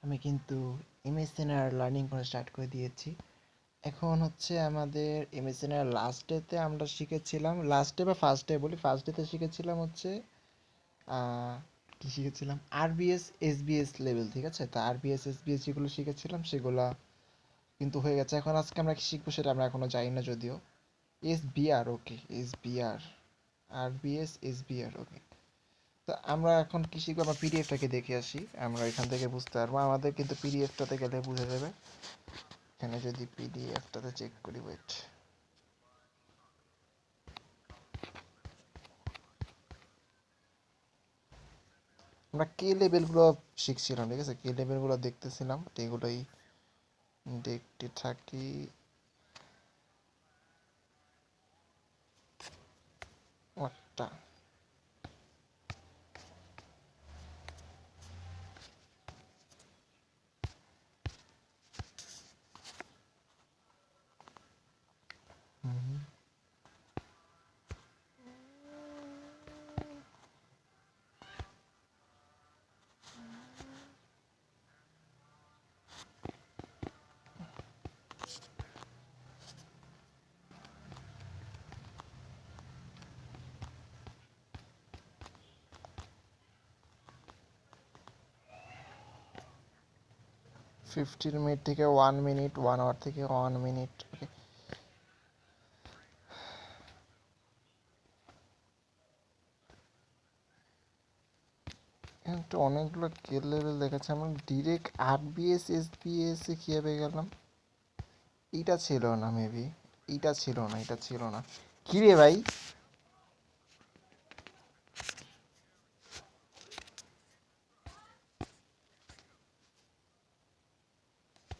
আমি কিন্তু এমএসএনআর লার্নিং করা স্টার্ট করে দিয়েছি। এখন হচ্ছে আমাদের এমএসএনআর লাস্ট ডেতে আমরা শিখেছিলাম, লাস্ট ডে বা ফার্স্ট ডে বলি, ফার্স্ট ডেতে শিখেছিলাম হচ্ছে কি শিখেছিলাম, আরবিএস এসবিএস লেভেল, ঠিক আছে? তা আরবিএস এসবিএস যেগুলো শিখেছিলাম সেগুলো কিন্তু হয়ে গেছে। এখন আজকে আমরা কি শিখবো সেটা আমরা এখনো জানি না যদিও। এসবিআর, ওকে, এসবিআর, আরবিএস এসবিআর, ওকে। তো আমরা এখন কি শিখবো, আমরা পিডিএফটাকে দেখে আসি, আমরা এখান থেকে বুঝতে পারবো। আমাদের কিন্তু পিডিএফটাতে গেলে বুঝে যাবে। এখানে যদি পিডিএফটাতে চেক করি, ওয়েট, আমরা কে লেভেলগুলো শিখছিলাম, ঠিক আছে? কে লেভেলগুলো দেখতেছিলাম, এগুলোই দেখতে থাকি। একটা হুম, 15 মিনিট থেকে 1 মিনিট, 1 আওয়ার থেকে 1 মিনিট, ওকে। এখানে তো অনেকগুলো কে লেভেল দেখাচ্ছে, আমরা ডিরেক্ট আরবিএস এসবিএস এ কিভাবে গেলাম? এইটা ছিল না মেবি, এইটা ছিল না, এটা ছিল না। কি রে ভাই,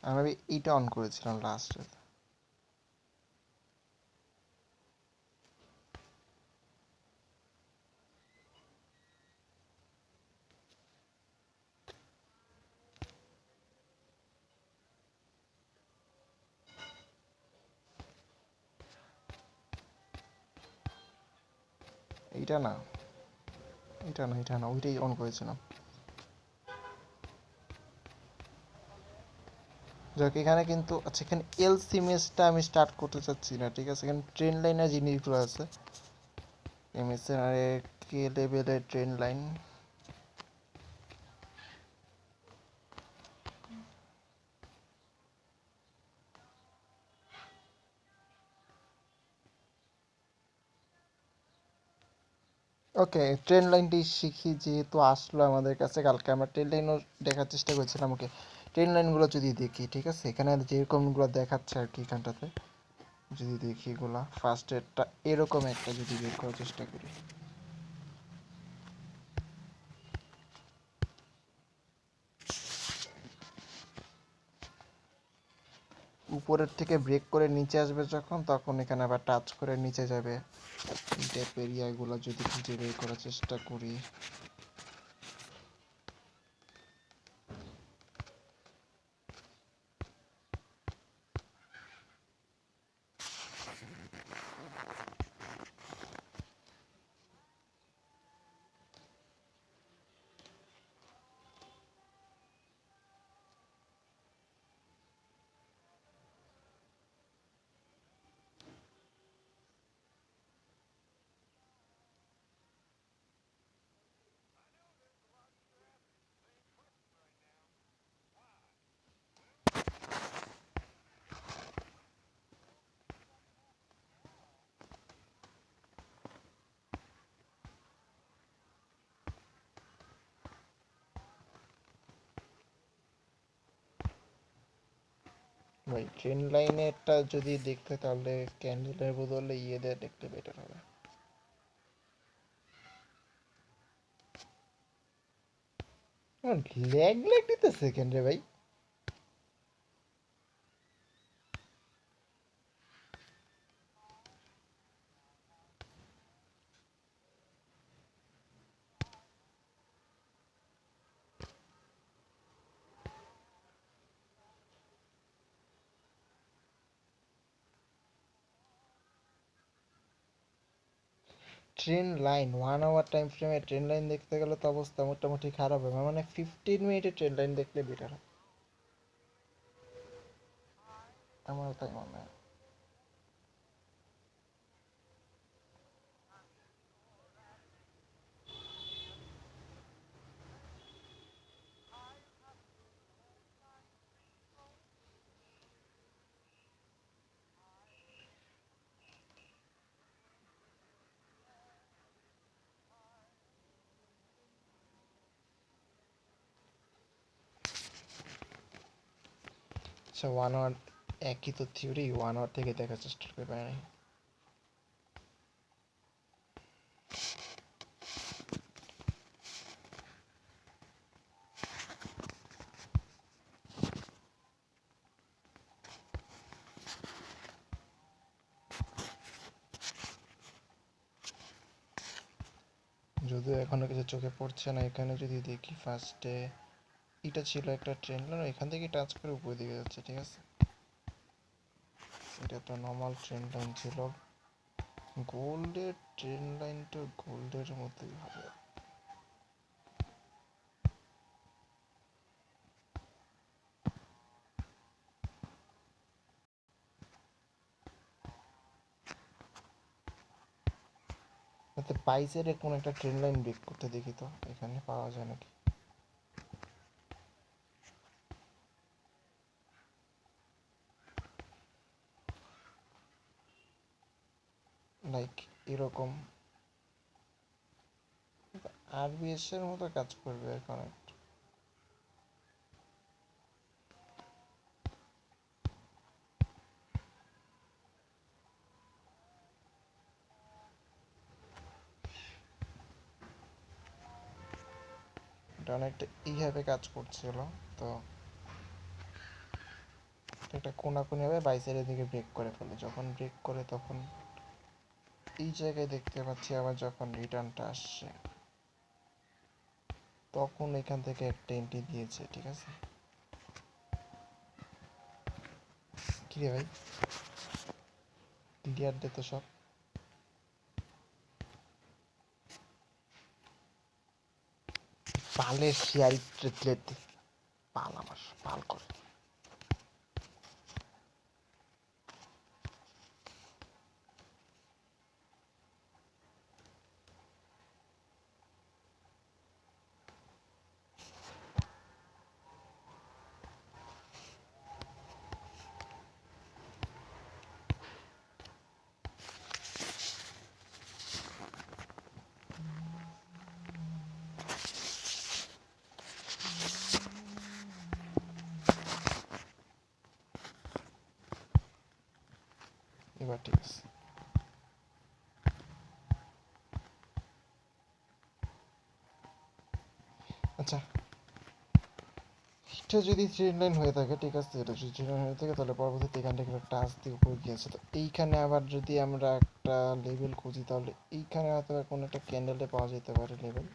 আমি এইটা অন করেছিলাম লাস্টে। এইটা না, এটা না, এটা না, ওইটাই অন করেছিলাম। যাক, এখানে কিন্তু আচ্ছা, এখানে এলসিএমএসটা আমি স্টার্ট করতে চাচ্ছি না, ঠিক আছে? এখানে ট্রেন লাইনের জিনিসগুলো আছে, এমএসএন এর কে লেভেলের ট্রেন লাইন। ওকে, ট্রেন লাইনটি শিখি, যেহেতু আসলো আমাদের কাছে কালকে, আমরা ট্রেন লাইনও দেখার চেষ্টা করছিলাম। ওকে, ট্রেন লাইনগুলো যদি দেখি, ঠিক আছে, এখানে যেরকমগুলো দেখাচ্ছে আর কি, এখানটাতে যদি দেখি এগুলা, ফার্স্ট এডটা এরকম একটা যদি বের করার চেষ্টা করি, উপরের থেকে ব্রেক করে নিচে আসবে যখন, তখন এখানে আবার টাচ করে নিচে যাবে। এই টাইপ এরিয়াগুলো যদি খুঁজে বের করার চেষ্টা করি, ভাই ট্রেন লাইনেরটা যদি দেখতে, তাহলে ক্যান্ডেলের বদলে ইয়ে দিয়ে দেখতে বেটার হবে। ল্যাগ ল্যাগ দিতেছে কেন রে ভাই? ট্রেন লাইন 1 আওয়ার টাইম ফ্রেমে ট্রেন লাইন দেখতে গেলে তো অবস্থা মোটামুটি খারাপ হবে, মানে 15 মিনিটের ট্রেন লাইন দেখলে বেটার হয়। আমার তাই মনে হয়। আচ্ছা 1 আওয়ার একই তো থিওরি, 1 আওয়ার থেকে দেখার চেষ্টা করে পাই নাই। যদিও এখনো কিছু চোখে পড়ছে না। এখানে যদি দেখি ফার্স্টে এটা ছিল একটা ট্রেন লাইন, এখান থেকে টাচ করে উপর দিকে যাচ্ছে, ঠিক আছে। এটা একটা নর্মাল ট্রেন লাইন ছিল। গোল্ডের ট্রেন লাইনটা গোল্ডের মতোই হবে। বাইসের কোন একটা ট্রেন লাইন ব্রেক করতে দেখি তো এখানে পাওয়া যায় নাকি। লাইক এরকম আরবিএস এর মতো কাজ করবে এখন। এটা অনেকটা এইভাবে কাজ করছিল, তো একটা কোনাকুনি ভাবে বাইসের দিকে ব্রেক করে ফেলে। যখন ব্রেক করে তখন এই জায়গায় দেখতে পাচ্ছি আবার যখন রিটার্নটা আসছে তখন এখান থেকে একটা এন্ট্রি দিয়েছে, ঠিক আছে। কি রে ভাই, ক্লিয়ার দে তো সব। পালের শেয়ার ট্রেডলেট পাল আমার পাল করে। এবার ঠিক আছে। আচ্ছা এটা যদি ট্রেন লাইন হয়ে থাকে, ঠিক আছে, এটা যদি ট্রেন লাইন হয়ে থাকে তাহলে পরবর্তীতে এখান থেকে একটা টাচ দিয়ে উপরে গিয়েছে। তো এইখানে আবার যদি আমরা একটা লেভেল খুঁজি তাহলে এইখানে হয়তো কোনো একটা ক্যান্ডেলে পাওয়া যেতে পারে লেভেল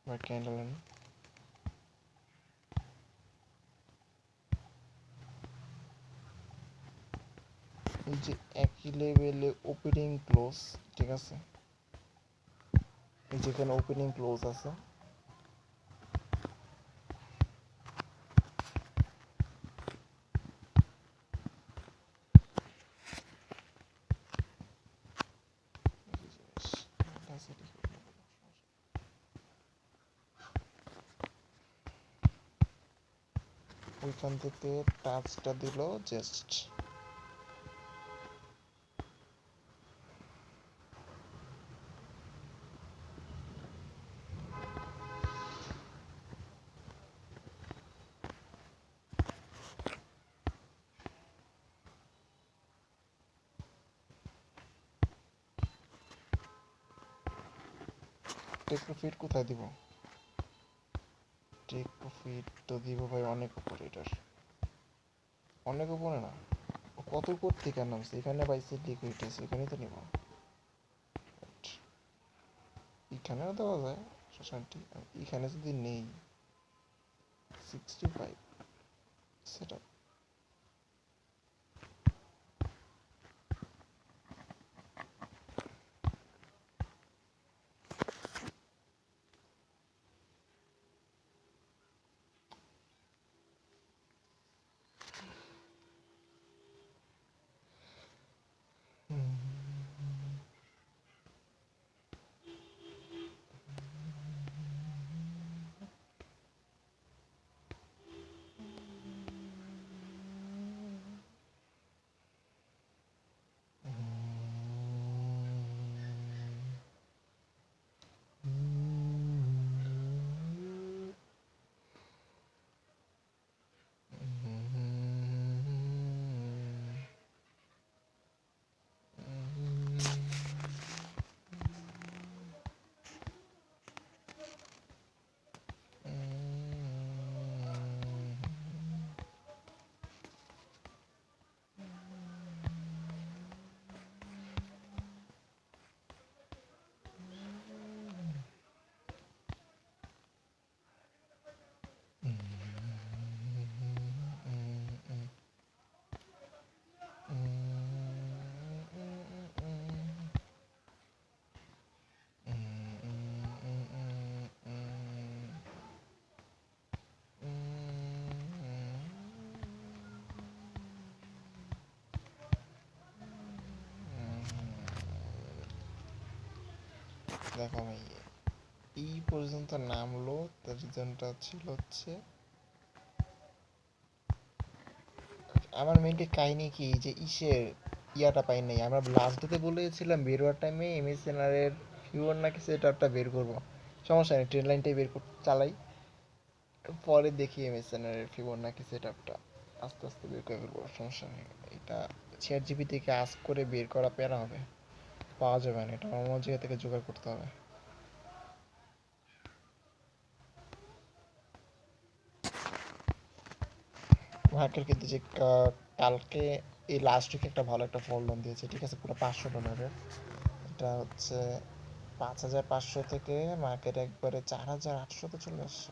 বা ক্যান্ডেল। এই যে একই লেভেলে ওপেনিং ক্লোজ, ঠিক আছে, এই যেখানে ওপেনিং ক্লোজ আছে ওইখান থেকে টাচটা দিল জাস্ট। টেক প্রফিট কোথায় দিব? টেক প্রফিট তো দিব ভাই অনেক উপরে, এটার অনেক উপরে না, কত উপর থেকে নামছে। এখানে বাইসের লিকুইড আছে, এখানেই তো নিব। এখানেও দেওয়া যায় সোসাইটি, এখানে যদি নেই 65 সেটা। দেখো ভাই, এই পর্যন্ত নামলো, তার রিজনটা ছিল হচ্ছে আমার মেইনলি কাহিনী কি যে ইয়াটা পাই নাই। আমরা লাস্ট ডেতে বলেছিলাম বেরোয়ার টাইমে এমএসএনআর এর ফিওর নাকি সেটআপটা বের করব, সমস্যা নেই ট্রেন লাইনটাই চালাই। পরে দেখি এমএসএনআর এর ফিওর নাকি সেটআপটা আস্তে আস্তে বের করে ফেলবো, সমস্যা নেই। এটা চ্যাট জিপি থেকে আস্ক করে বের করা প্যারা হবে, পাওয়া যাবে না, এটা অন্য জায়গা থেকে জোগাড় করতে হবে। মার্কেট কিন্তু যে কালকে এই লাস্ট উইকে একটা ভালো একটা ফল ডাউন দিয়েছে, ঠিক আছে, পুরো $500। এটা হচ্ছে 5,500 থেকে মার্কেট একবারে 4,800-তে চলে আসছে।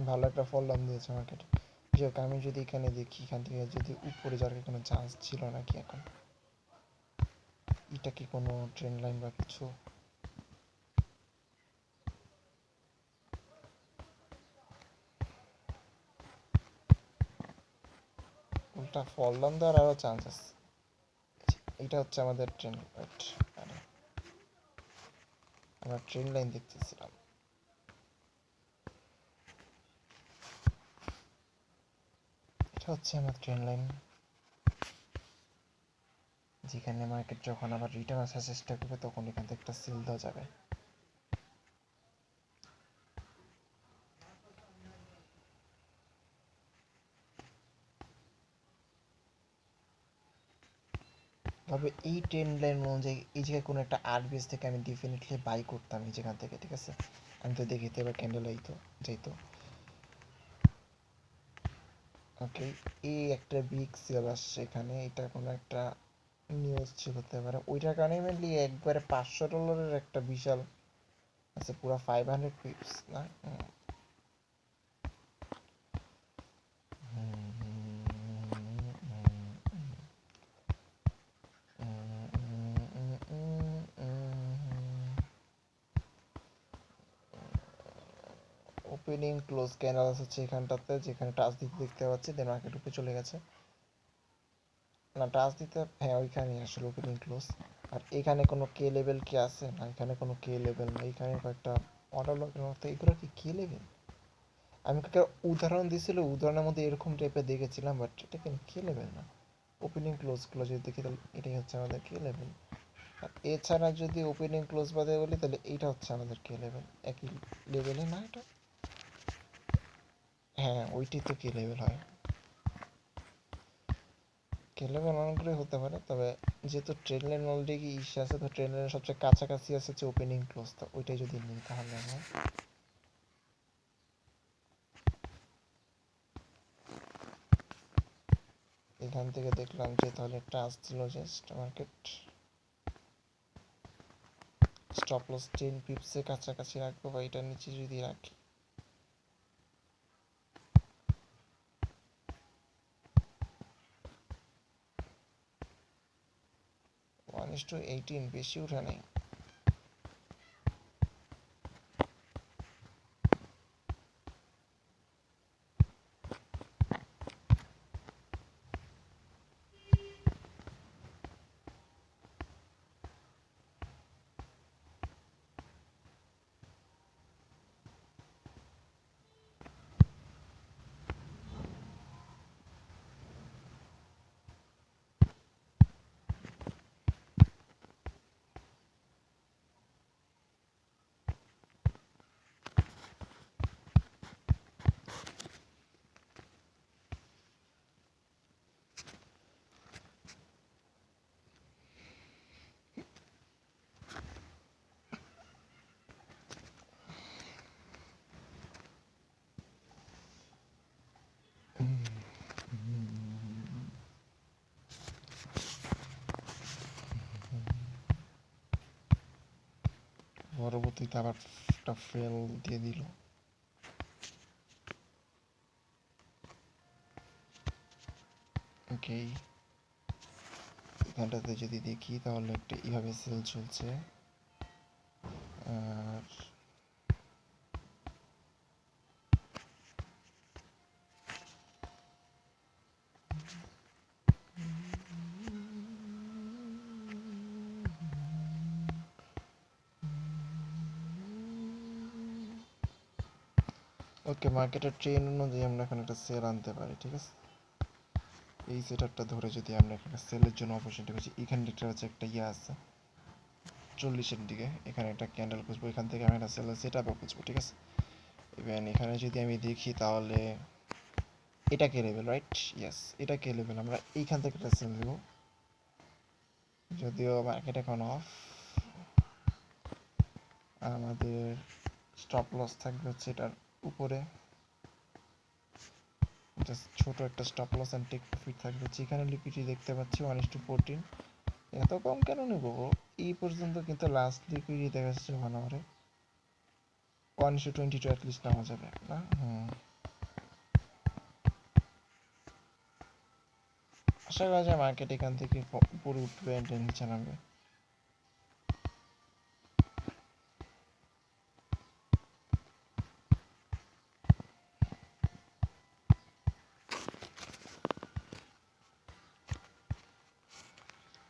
ভালো একটা ফল ডাউন দিয়েছে মার্কেটে। যাক, আমি যদি এখানে দেখি এখান থেকে যদি উপরে যাওয়ার কি কোনো চান্স ছিল নাকি এখন, এটা কি কোনো ট্রেন্ড লাইন বা কিছু? উল্টা ফল ডাউন দেওয়ার আরও চান্স আছে। এটা হচ্ছে আমাদের ট্রেন্ড, আরে আমরা ট্রেন্ড লাইন দেখতেছিলাম। এটা হচ্ছে আমার ট্রেন্ড লাইন, যেখানে মার্কেট যখন আবার রিটার্ন আসার চেষ্টা করবে তখন এখান থেকে একটা সেল দেওয়া যাবে। তবে এই ট্রেন্ড লাইন অনুযায়ী এই জায়গায় কোনো একটা আরবিএস থেকে আমি ডেফিনেটলি বাই করতাম এই যেখান থেকে, ঠিক আছে। আমি তো দেখিতে এবার ক্যান্ডেল আইতো যাইতো। ওকে, এই একটা বিগ সেল আসছে এখানে, এটা কোনো একটা নিউজ ছিল হতে পারে, ওইটার কারণে মেনলি একবারে $500 একটা বিশাল আছে, পুরো 500 পিপস না। ওপেনিং ক্লোজ ক্যান্ডেল আছে এখানটাতে, যেখানে টাচ দিতে দেখতে পাচ্ছি, দেন মার্কেট উপরে চলে গেছে। না টাচ দিতে, হ্যাঁ ওইখানেই আসলে ওপেনিং ক্লোজ। আর এখানে কোনো কে লেভেল কি আছে না, এখানে কোনো কে লেভেল না, এখানে কয়েকটা অর্ডার লগের মতো, এগুলো কি কে লেভেল? আমি একটা উদাহরণ দিছিল, উদাহরণের মধ্যে এরকম টাইপের দেখেছিলাম, বাট এটা কিন্তু কে লেভেল না। ওপেনিং ক্লোজ গুলো যদি দেখি তাহলে এটাই হচ্ছে আমাদের কে লেভেল। আর এছাড়া যদি ওপেনিং ক্লোজ বাদে বলি তাহলে এইটা হচ্ছে আমাদের কে লেভেল, একই লেভেলে না এটা? হ্যাঁ ওইটাই তো কে লেভেল হয়। কে লেভেল অনেকগুলোই হতে পারে, তবে যেহেতু ট্রেন লাইন অলরেডি ইস্যু আছে, তো ট্রেন লাইনের সবচেয়ে কাছাকাছি আছে হচ্ছে ওপেনিং ক্লোজ, তো ওইটাই যদি নিই তাহলে আমরা এখান থেকে দেখলাম যে তাহলে একটা আসছিল জাস্ট মার্কেট স্টপ লস 10 পিপসের কাছাকাছি রাখবো, বা এটার নিচে যদি রাখি 1:18, বেশি উঠে নেই। পরবর্তীতে আবার একটা ফেল দিয়ে দিল। ওকে, এখানটাতে যদি দেখি তাহলে একটা এইভাবে সেল চলছে। আর ওকে, মার্কেটের ট্রেন্ড অনুযায়ী আমরা এখন একটা সেল আনতে পারি, ঠিক আছে। এই সেটআপটা ধরে যদি আমরা এখানে সেলের জন্য অপরচুনিটি খুঁজি, এখানে দেখতে পাচ্ছি একটা ইয়ে আছে 40-এর দিকে, এখানে একটা ক্যান্ডেল খুঁজবো, এখান থেকে আমি একটা সেলের সেটআপও খুঁজবো, ঠিক আছে। ইভেন এখানে যদি আমি দেখি তাহলে এটা কে লেভেল, রাইট? ইয়েস, এটা কে লেভেল, আমরা এইখান থেকে একটা সেল দেবো, যদিও মার্কেট এখন অফ। আমাদের স্টপ লস থাকবে হচ্ছে এটার উপরে, জাস্ট ছোট একটা stop loss and take profit থাকবে হচ্ছে এখানে। লিকুইডিটি দেখতে পাচ্ছি 1:14, এত কম কেন নেবো? এই পর্যন্ত কিন্তু লাস্ট লিকুইডিটি দেখা যাচ্ছে 1 আওয়ারে 1:22 অ্যাটলিস্ট নেওয়া যাবে না? আশা করা যায় মার্কেট এখান থেকে উপরে উঠবে এন্ড নিচে নামবে।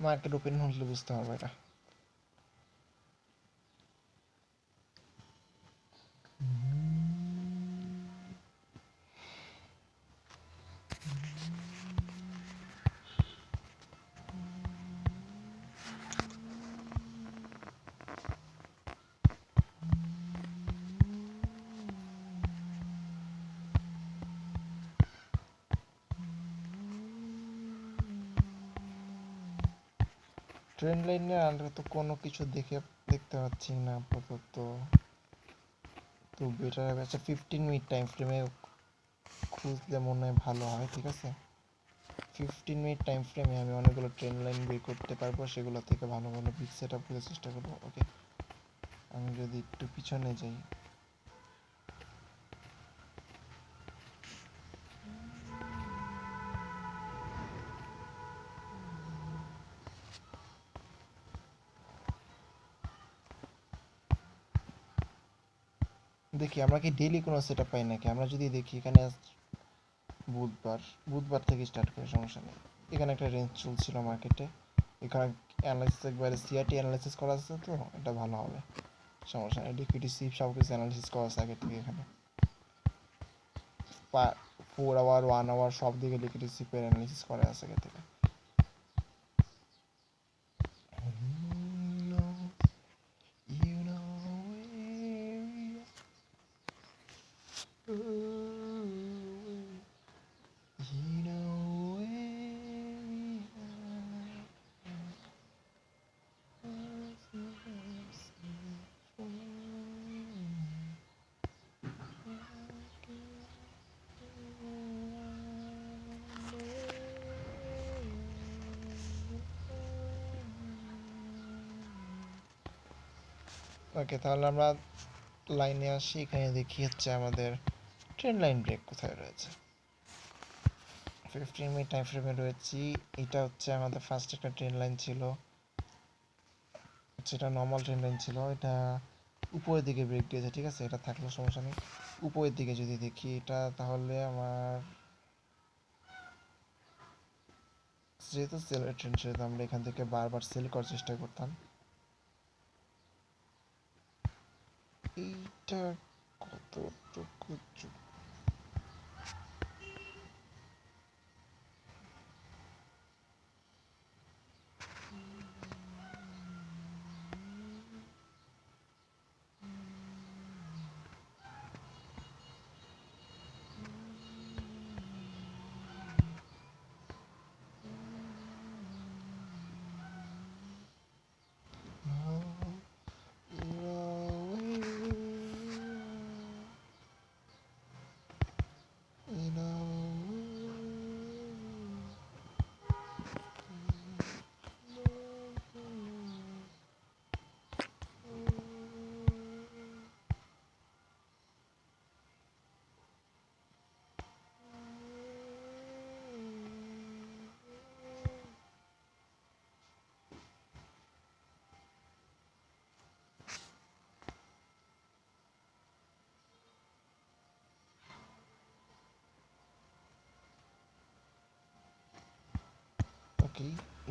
মার্কেট ওপেন হলে বুঝতে পারবো এটা। ট্রেন্ড লাইনে আমরা তো কোনো কিছু দেখতে পাচ্ছি না আপাতত, তো বেটার হবে আচ্ছা 15 মিনিট টাইম ফ্রেমে খুঁজলে মনে হয় ভালো হয়, ঠিক আছে। 15 মিনিট টাইম ফ্রেমে আমি অনেকগুলো ট্রেন্ড লাইন বের করতে পারবো, সেগুলো থেকে ভালো ভালো বিগ সেট আপ করার চেষ্টা করবো। ওকে, আমি যদি একটু পিছনে যাই, দেখি আমরা কি ডেইলি কোনো সেট আপ পাই নাকি। আমরা যদি দেখি এখানে বুধবার, বুধবার থেকে স্টার্ট করি, সমস্যা নেই। এখানে একটা রেঞ্জ চলছিল মার্কেটে, এখানে অ্যানালাইসিস একবারে সিআরটি অ্যানালাইসিস করা আছে, তো এটা ভালো হবে, সমস্যা নেই। লিকুইডিটি সিপ সব কিছু অ্যানালাইসিস করা আছে আগে থেকে, এখানে 4 আওয়ার 1 আওয়ার সব দিকে লিকুইডিটি সিপের অ্যানালাইসিস করা আছে আগে থেকে। ওকে, তাহলে আমরা লাইনে আসি, এখানে দেখি হচ্ছে আমাদের ট্রেন্ড লাইন ব্রেক কোথায় রয়েছে। 15 মিনিট টাইম ফ্রেমে রয়েছি, এটা হচ্ছে আমাদের ফার্স্ট একটা ট্রেন্ড লাইন ছিল, সেটা নর্মাল ট্রেন্ড লাইন ছিল, এটা উপরের দিকে ব্রেক দিয়েছে, ঠিক আছে, এটা থাকলেও সমস্যা নেই। উপরের দিকে যদি দেখি এটা, তাহলে আমার যেহেতু সেলের ট্রেন্ড, সেহেতু আমরা এখান থেকে বারবার সেল করার চেষ্টা করতাম। এইটা কতটুকু ওকে,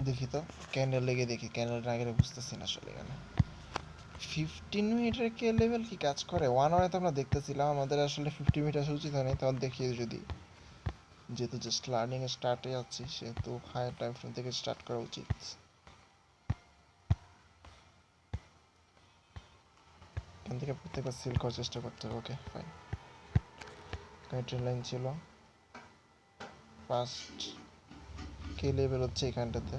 দেখি তো ক্যান্ডেল লেগে দেখি, ক্যান্ডেলটা আগে বুঝতেছি না আসলে এখানে 15 মিনিটের কে লেভেল কি কাজ করে? 1 আওয়ারে তো আমরা দেখতেছিলাম, আমাদের আসলে 50 মিনিট আসা উচিত হয়নি, তখন দেখিয়ে যদি, যেহেতু জাস্ট লার্নিং স্টার্টে আছি সেহেতু হায়ার টাইম ফ্রেম থেকে স্টার্ট করা উচিত। এখান থেকে প্রত্যেকবার সিল করার চেষ্টা করতে হবে। Okay fine. এখানে ট্রেন লাইন ছিল, ফার্স্ট কে লেভেল হচ্ছে এখানটাতে।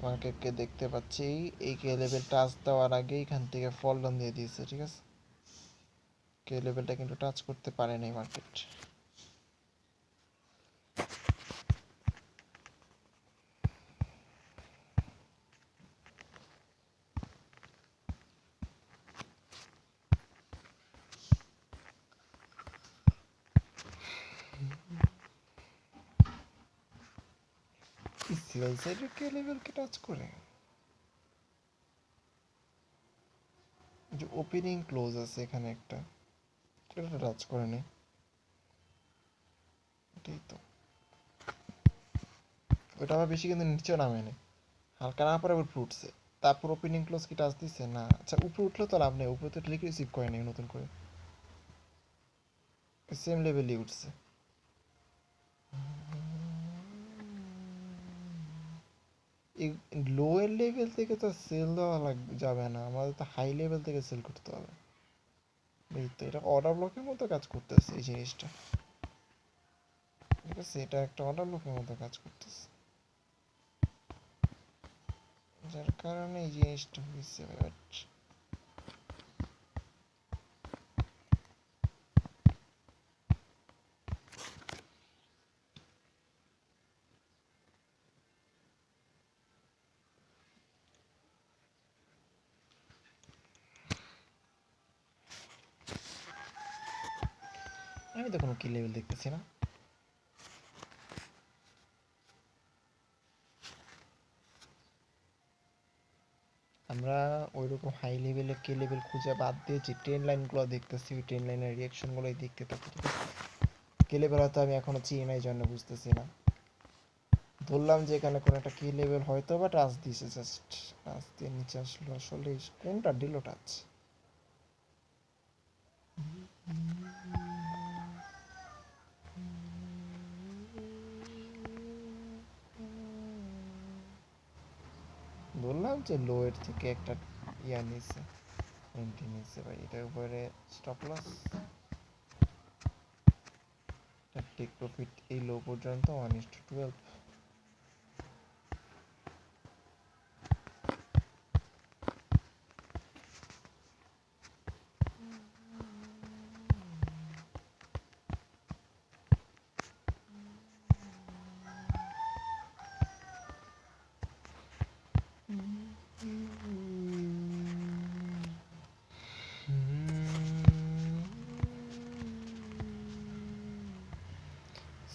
মার্কেটকে দেখতে পাচ্ছি, এই কে লেভেল টাচ দেওয়ার আগে এখান থেকে ফল ডাউন দিয়ে দিয়েছে, ঠিক আছে। কে লেভেলটা কিন্তু টাচ করতে পারে নাই মার্কেট। সেল সাইডের কে লেভেলকে টাচ করে, যে ওপেনিং ক্লোজ আছে এখানে একটা, এটা টাচ করে নাই। এটাই তো, ওটা আবার বেশি কিন্তু নিচেও নামে নেই, হালকা না পরে আবার উঠছে। তারপর ওপেনিং ক্লোজ কি টাচ দিছে না? আচ্ছা উপরে উঠলেও তো লাভ নেই, উপরে তো লিখ রিসিভ করে নেই নতুন করে, সেম লেভেলই উঠছে। এই লোয়ের লেভেল থেকে তো সেল দেওয়া যাবে না, আমাদের তো হাই লেভেল থেকে সেল করতে হবে। এই তো এটা অর্ডার ব্লকের মতো কাজ করতেছে এই জিনিসটা, ঠিক আছে। এটা একটা অর্ডার ব্লকের মতো কাজ করতেছে, যার কারণে এই জিনিসটা হয়েছে। আমি তো কোনো কি লেভেল দেখতেছি না। আমরা ওইরকম হাই লেভেলে কে লেভেল খুঁজে বাদ দিয়েছি, ট্রেন লাইনগুলো দেখতেছি, ওই ট্রেন লাইনের রিয়াকশনগুলোই দেখতে থাকি, ঠিক আছে। কে লেভেল হয়তো আমি এখনো চিনি নাই জন্য বুঝতেছি না। ধরলাম যে এখানে কোনো একটা কি লেভেল হয়তো বা টাচ দিছে, জাস্ট টাচ দিয়ে নিচে আসলো, আসলে কোনটা দিল টাচ? বললাম যে লোয়ের থেকে একটা ইয়া নিছে, এন্ট্রি নিছে ভাই, এটার উপরে স্টপ লস, টেক প্রফিট এই লো পর্যন্ত 1:12।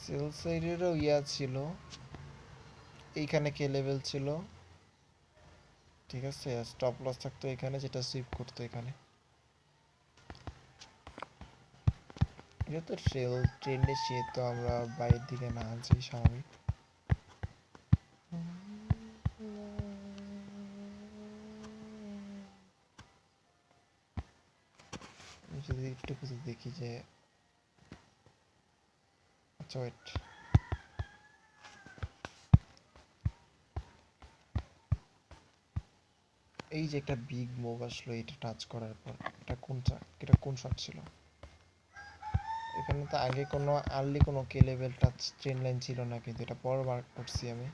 সেল সাইডেরও ইয়া ছিল, এইখানে কে লেভেল ছিল, ঠিক আছে। স্টপ লস থাকতো এখানে, যেটা সুইপ করতো এখানে। এটা তো ট্রেন্ডে সে তো আমরা বাইরের দিকে না যাই স্বাভাবিক। যদি একটু কিছু দেখি যে, আচ্ছা ওয়েট, এই যে একটা বিগ মুভ আসলো এটা টাচ করার পর, এটা কোন শট ছিল? এখানে তো আগে কোনো আর্লি কোনো কে লেভেল টাচ ট্রেন লাইন ছিল না, কিন্তু এটা পর বার করছি আমি।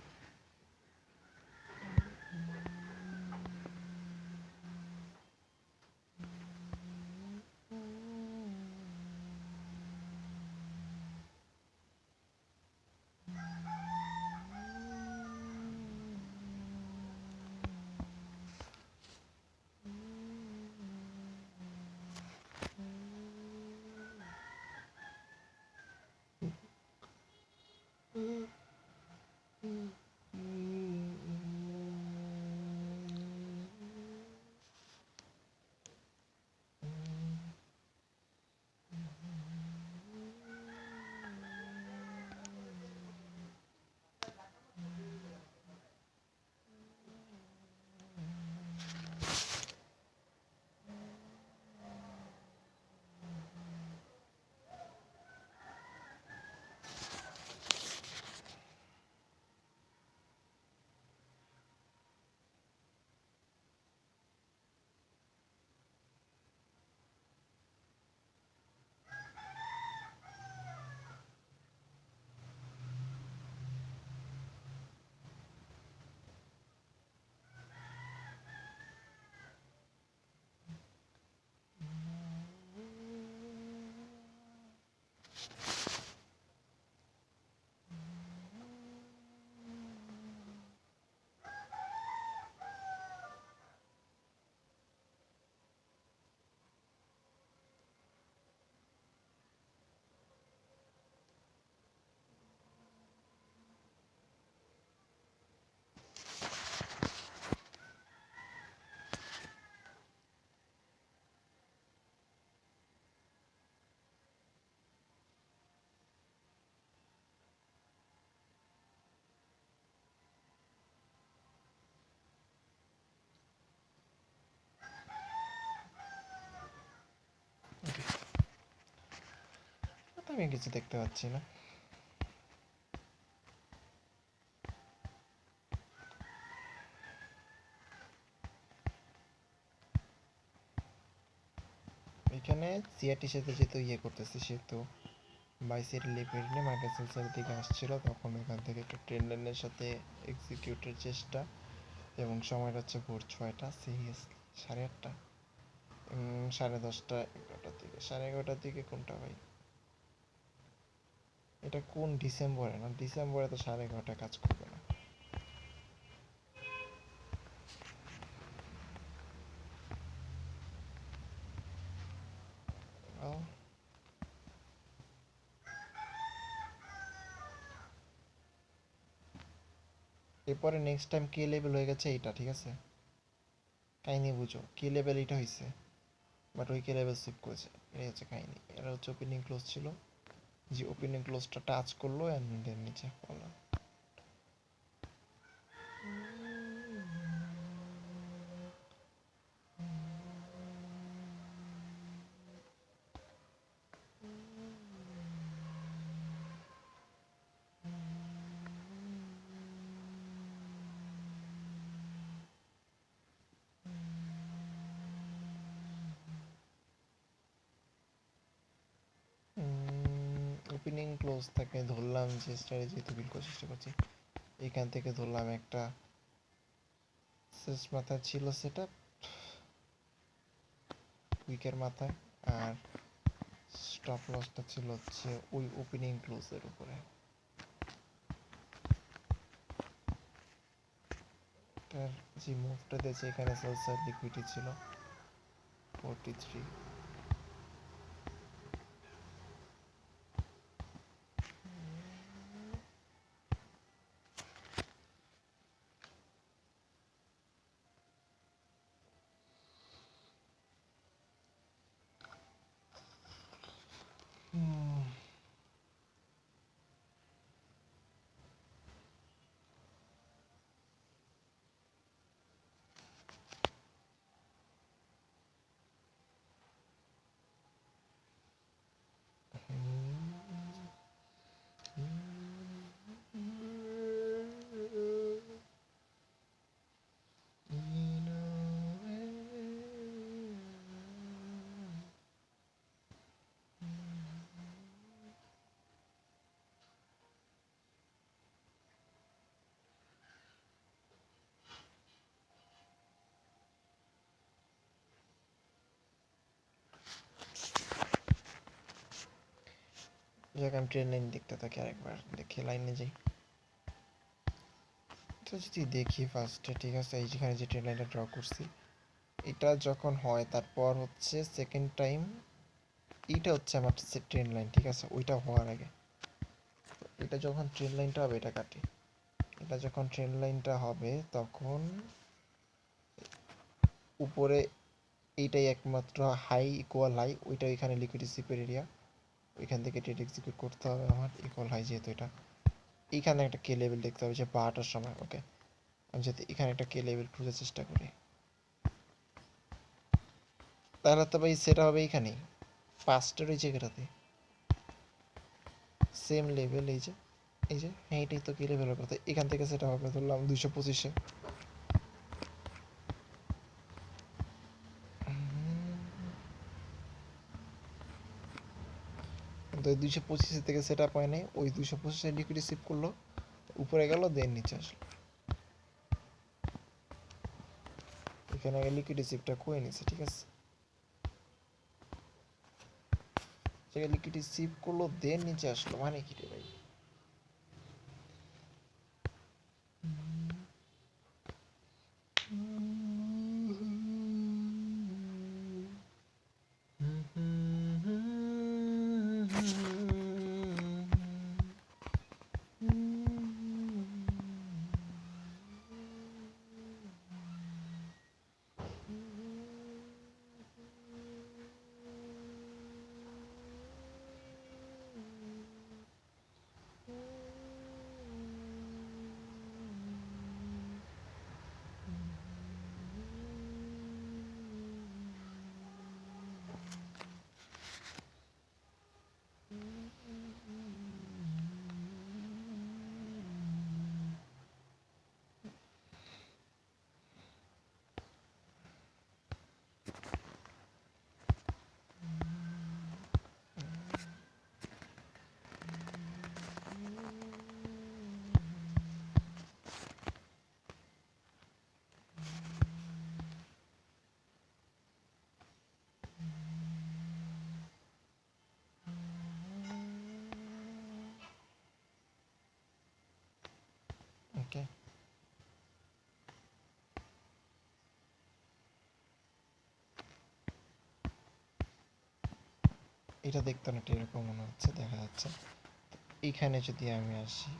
আমি কিছু দেখতে পাচ্ছি না। এখানে সিআরটির সাথে যেহেতু ইয়ে করতেছে, সেহেতু বাইসের লিপিড নিয়ে মার্কেসেলসের দিকে আসছিল, তখন এখান থেকে একটা ট্রেন লাইনের সাথে এক্সিকিউটের চেষ্টা, এবং সময়টা হচ্ছে ভোর 6টা, সিরিয়াসলি 8:30, 10:30, 11টার দিকে, 11:30টার দিকে কোনটা ভাই? এটা কোন ডিসেম্বরে? না, ডিসেম্বরে তো 11:30টায় কাজ করবে না। এরপরে নেক্সট টাইম কে লেভেল হয়ে গেছে এইটা, ঠিক আছে? কাহিনী বুঝো, কে লেভেল এটা হয়েছে, বাট ওই কে লেভেল সিপ করেছে, এই হচ্ছে কাহিনী। এরা হচ্ছে ওপেনিং ক্লোজ ছিল, যে ওপেনিং ক্লোজটা টাচ করলো অ্যান্ড দেন নিচে পড়লো। ওপেনিং ক্লোজ থেকে ধরলাম যে স্ট্র্যাটেজি বিল্ড করার চেষ্টা করছি, এখান থেকে ধরলাম একটা শেষ মাথায় ছিল সেটা উইকের মাথায়, আর স্টপ লসটা ছিল হচ্ছে ওই ওপেনিং ক্লোজের উপরে। তার যে মুভটা দিয়েছে এখানে সেলসের লিকুইডিটি ছিল 43। যাক, আমি ট্রেন লাইন দেখতে থাকি আরেকবার, দেখি লাইনে যাই। তো যদি দেখি ফার্স্টে, ঠিক আছে, এই যেখানে যে ট্রেন লাইনটা ড্র করছি, এটা যখন হয় তারপর হচ্ছে সেকেন্ড টাইম এইটা হচ্ছে আমার ট্রেন লাইন, ঠিক আছে, ওইটা হওয়ার আগে এটা যখন ট্রেন লাইনটা হবে এটা কাটি। এটা যখন ট্রেন লাইনটা হবে তখন উপরে এইটাই একমাত্র হাই, ইকুয়াল হাই, ওইটা ওইখানে লিকুইডিটি সিপের এরিয়া, ওইখান থেকে ট্রেড এক্সিকিউট করতে হবে আমার, ইকুয়াল হাই যেহেতু এটা। এইখানে একটা কে লেভেল দেখতে হবে যে 12টার সময়, ওকে। আমি যদি এখানে একটা কে লেভেল খোঁজার চেষ্টা করি, তাহলে তো ভাই সেটা হবে এইখানেই 5টার ওই জায়গাটাতে সেম লেভেল, এই যে এই যে, হ্যাঁ এটাই তো কে লেভেলের কথা, এখান থেকে সেটা হবে ধরলাম 225-এ। কিন্তু ওই 225 থেকে সেট আপ হয় নাই, ওই 225 লিকুইড রিসিভ করলো, উপরে গেল, দেন নিচে আসলো। এখানে আগে লিকুইড রিসিভটা করে নিছে, ঠিক আছে, সেখানে লিকুইড রিসিভ করলো দেন নিচে আসলো, মানে কি রে ভাই? এটা দেখতে অনেকটা এরকম মনে হচ্ছে, দেখা যাচ্ছে। এখানে যদি আমি আসি,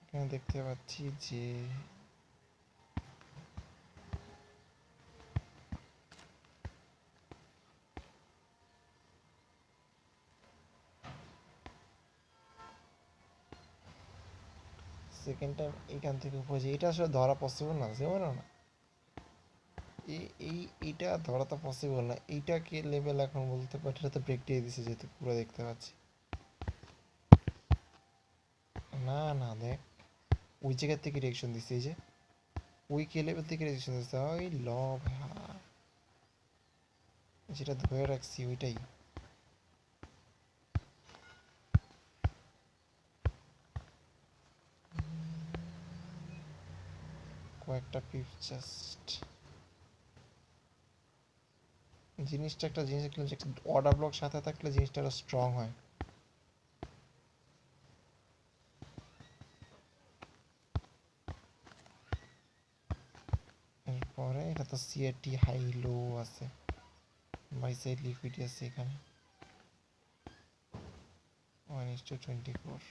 এখানে দেখতে পাচ্ছি যে সেকেন্ড টাইম এখান থেকে উপরে যে এটা আসলে ধরা পসিবল না, যেমন না এই এইটা ধরা তো পসিবল না। এইটা কি লেভেল এখন বলতে পারি, এটা তো ব্রেক দিয়ে দিছে যেহেতু পুরো দেখতে পাচ্ছি। না না দেখ, ওই জায়গা থেকে রিয়েকশন দিচ্ছে, এই যে ওই কে লেভেল থেকে রিয়েকশন দিচ্ছে, ওই ল ভাই, যেটা ধরে রাখছি ওইটাই। কয়েকটা পিপ জাস্ট জিনিসটা, একটা জিনিস অর্ডার ব্লক সাথে থাকলে জিনিসটা আরো স্ট্রং হয়। এরপরে এটা তো সিএটি হাই লো আছে, বাই সাইড লিকুইড আছে এখানে 1:24।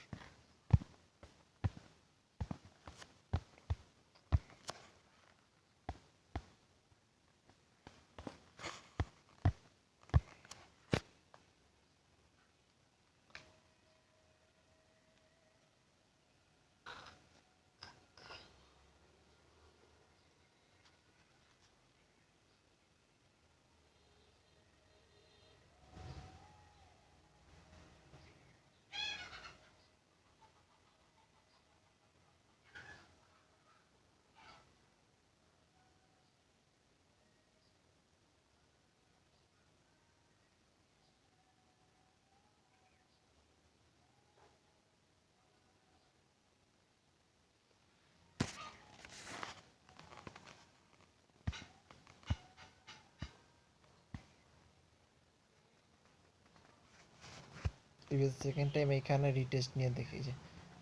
এবার সেকেন্ড টাইম এখানে রিটেস্ট নিয়ে দেখি যে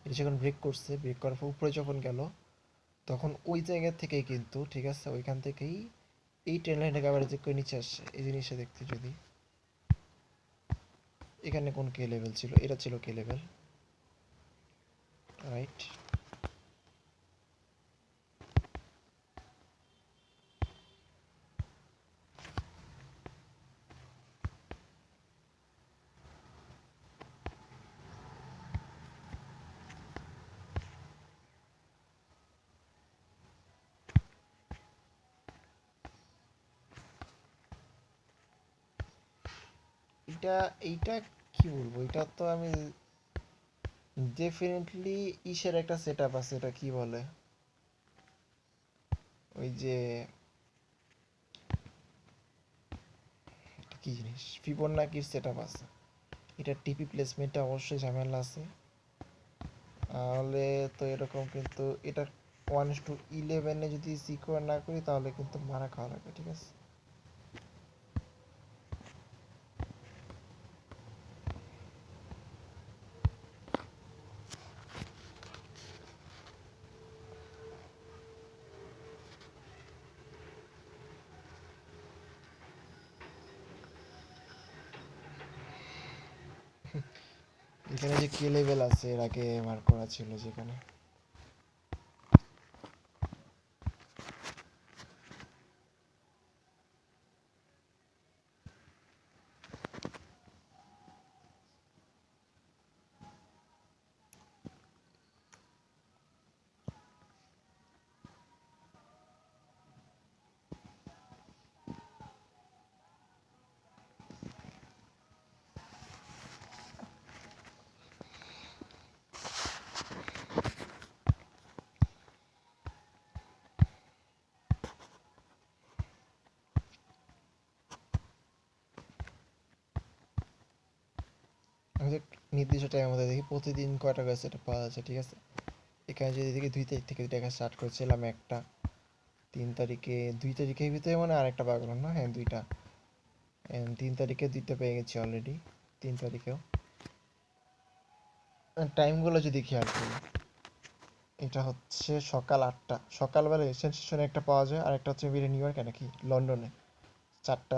এটা যখন ব্রেক করছে, ব্রেক করার পর উপরে যখন গেল তখন ওই জায়গা থেকেই কিন্তু, ঠিক আছে, ওইখান থেকেই এই ট্রেন লাইনটাকে আবার চেক করে নিচে আসছে। এই জিনিসটা দেখতে যদি এখানে কোন কে লেভেল ছিল, এটা ছিল কে লেভেল, রাইট? এটা এইটা কি বলবো, এটা তো আমি ডেফিনেটলি ইসের একটা সেট আপ আছে, এটা কি বলে, ওই যে কি জিনিস ফিবোনাকির সেট আপ আছে। এটা টিপি প্লেসমেন্টটা অবশ্যই ঝামেলা আছে, তাহলে তো এরকম কিন্তু এটা 1:11 যদি সিকিউর না করি তাহলে কিন্তু মারা খাওয়া লাগবে, ঠিক আছে? এখানে যে কে লেভেল আছে এর আগে মার্ক করা ছিল যেখানে। আমি যে নির্দিষ্ট টাইমের মধ্যে দেখি প্রতিদিন কয়টা করে সেটা পাওয়া যাচ্ছে, ঠিক আছে? এখানে যদি দেখি 2 তারিখ থেকে দেখা স্টার্ট করেছিলাম একটা, 3 তারিখে, 2 তারিখের ভিতরে মানে আরেকটা পাওয়া গেল না, হ্যাঁ দুইটা, 3 তারিখে দুইটা পেয়ে গেছি অলরেডি, 3 তারিখেও। টাইমগুলো যদি খেয়াল করি, এটা হচ্ছে সকাল 8টা, সকালবেলা এশিয়ান স্টেশনে একটা পাওয়া যায়, আর একটা হচ্ছে মেবি নিউ ইয়র্কে নাকি লন্ডনে, 4টা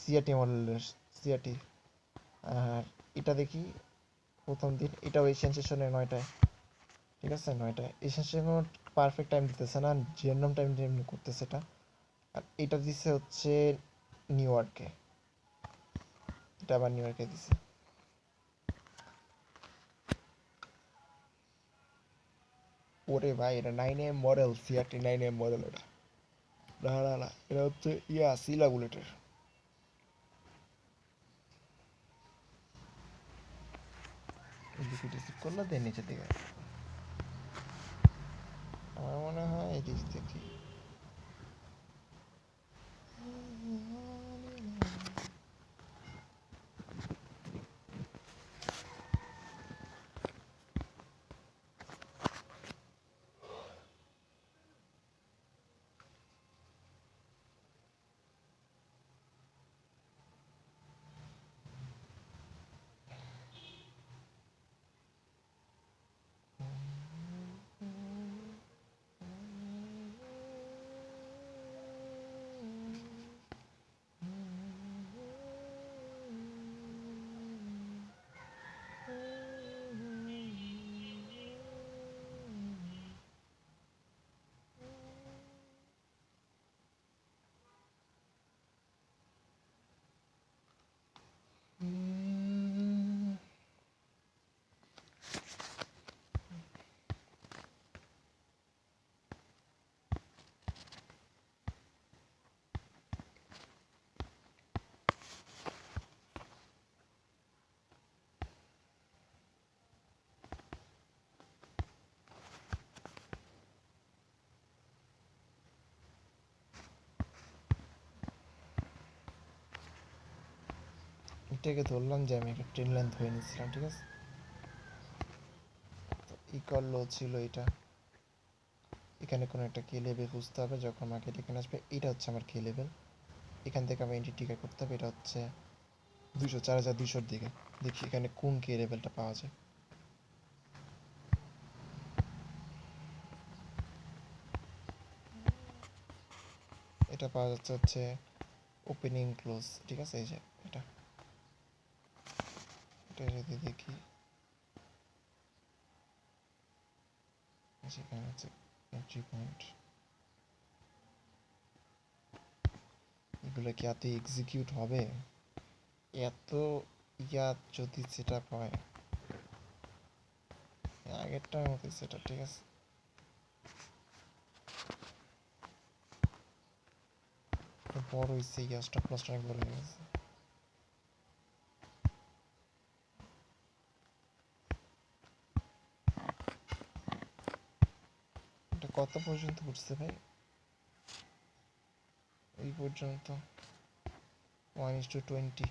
সিআরটি মডেলের, সিআরটি। আর এটা দেখি প্রথম দিন, এটাও এশিয়ান স্টেশনে 9টায়, ঠিক আছে 9টায় এশিয়ান স্টেশন পারফেক্ট টাইম দিতেছে না, র্যান্ডম টাইম যেমনি করতেছে এটা। আর এটা দিছে হচ্ছে নিউ ইয়র্কে, এটা আবার নিউ ইয়র্কে দিছে। ওরে ভাই এটা 9 AM model, CRT 9 AM model এটা। না না না, এটা হচ্ছে সিলা বুলেটের। এদিকে রিসিভ করলো দেন নিচের দিকে, আমার মনে হয় এদিক থেকে। এটাকে ধরলাম যে আমি একটা ট্রেন লাইন ধরে নিচ্ছিলাম, ঠিক আছে। ইকুয়াল লো ছিল এটা, এখানে কোনো একটা কে লেভেল খুঁজতে হবে, যখন মার্কেট এখানে আসবে এটা হচ্ছে আমার কে লেভেল। এখান থেকে আমার এন্ট্রি টিকার করতে হবে, এটা হচ্ছে 4200 দিকে। দেখি এখানে কোন কে লেভেলটা পাওয়া যায়। এটা পাওয়া যাচ্ছে হচ্ছে ওপেনিং ক্লোজ, ঠিক আছে, এই যে এটা, এটা যদি দেখি সেখানে হচ্ছে এন্ট্রি পয়েন্ট। এগুলো কি এত এক্সিকিউট হবে? এত যদি সেট আপ হয় আগেরটার মতো সেট আপ, ঠিক আছে। বড় হয়েছে, স্টপ লসটা অনেক বড় হয়ে গেছে। এটা কত পর্যন্ত উঠছে ভাই? এই পর্যন্ত 1:20।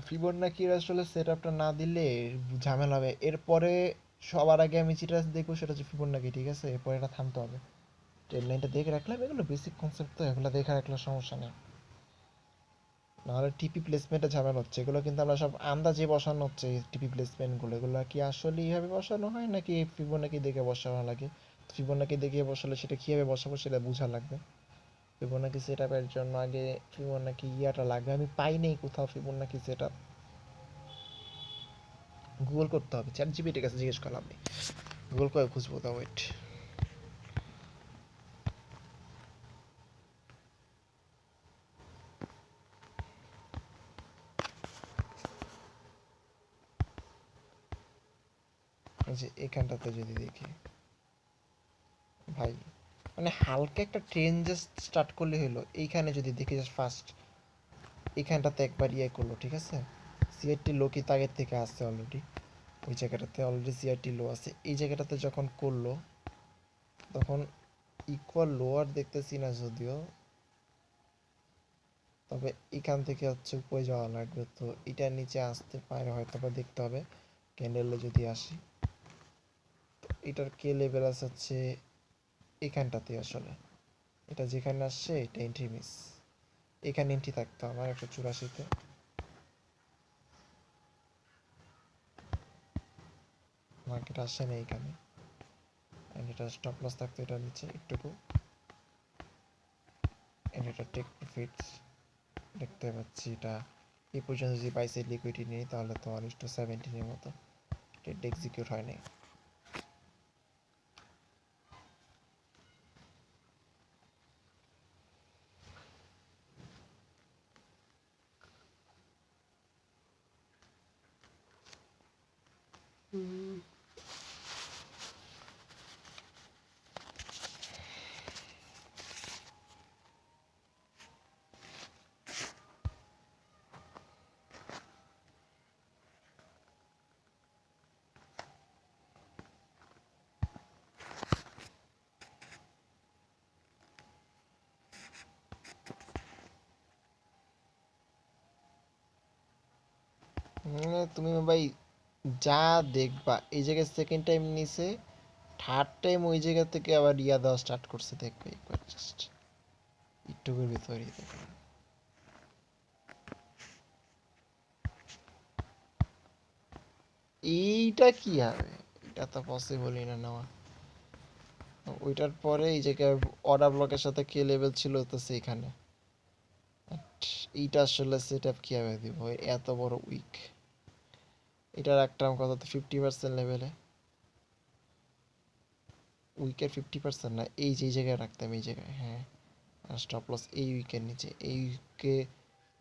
ফিবোনাকির আসলে সেট আপটা না দিলে ঝামেলা হবে এরপরে। সবার আগে আমি যেটা দেখবো সেটা হচ্ছে ফিবোনাকি, ঠিক আছে, এরপরে এটা থামতে হবে। ট্রেন লাইনটা দেখে রাখলাম, এগুলো বেসিক কনসেপ্ট, তো এগুলো দেখে রাখলে সমস্যা নেই। নাহলে টিপি প্লেসমেন্টে ঝামেলা হচ্ছে, এগুলো কিন্তু আমরা সব আন্দাজে বসানো হচ্ছে। টিপি প্লেসমেন্টগুলো এগুলো কি আসলে এইভাবে বসানো হয় নাকি ফিবোনাকি দেখে বসানো লাগে? ফিবোনাকি দেখে বসালে সেটা কীভাবে বসাবো সেটা বোঝা লাগবে। ফিবোনাকি সেট আপের জন্য আগে ফিবোনাকি লাগবে, আমি পাই নেই কোথাও ফিবোনাকি সেট আপ। গুগল করতে হবে, চ্যাট জিপিটির কাছে জিজ্ঞেস করলাম আমি, গুগল করে খুঁজবো, তা ওয়েট। এই যে এখানটাতে যদি দেখি ভাই, মানে হালকা একটা ট্রেন জাস্ট স্টার্ট করলে হলো। এইখানে যদি দেখি জাস্ট ফার্স্ট এখানটাতে একবার করলো, ঠিক আছে। সিআরটি লো কি আগের থেকে আসছে অলরেডি, ওই জায়গাটাতে অলরেডি সিআরটি লো আছে। এই জায়গাটাতে যখন করলো তখন ইকুয়াল লোয়ার দেখতেছি না যদিও, তবে এখান থেকে হচ্ছে উপরে যাওয়া লাগবে, তো এটার নিচে আসতে পারে হয়তো, বা দেখতে হবে ক্যান্ডেলে যদি আসি। তো এটার কে লেভেল আছে হচ্ছে এখানটাতে আসলে, এটা যেখানে আসছে এটা এন্ট্রি মিস, এখানে এন্ট্রি থাকতো আমার 184-তে, মার্কেট আসে না এইখানে, এন্ড এটা স্টপ লস থাকতো এটার নিচে একটুকু, এন্ড এটা টেক প্রফিটস দেখতে পাচ্ছি। এটা এই পর্যন্ত যদি পাইছে লিকুইডিটি নেই তাহলে তো 1:17 এর মতো ট্রেড এক্সিকিউট হয় নাই। তুমি ভাই যা দেখবা এই জায়গায় সেকেন্ড টাইম নিছে, থার্ড টাইম ওই জায়গা থেকে আবার ইয়া দেওয়া স্টার্ট করছে, দেখবে একবার জাস্ট একটুকুর ভিতরেই দেখবে। এইটা কি হবে, এটা তো পসিবলই না নেওয়া। ওইটার পরে এই জায়গায় অর্ডার ব্লকের সাথে কে লেভেল ছিল তো সেইখানে, এইটা আসলে সেট আপ কিভাবে দিব এত বড় উইক। এটা রাখতাম কত, তো 50% লেভেলে, উইকের 50% না, এই যে জায়গায় রাখতাম এই জায়গায়, হ্যাঁ। আর স্টপ লস এই উইকের নিচে, এই উইকে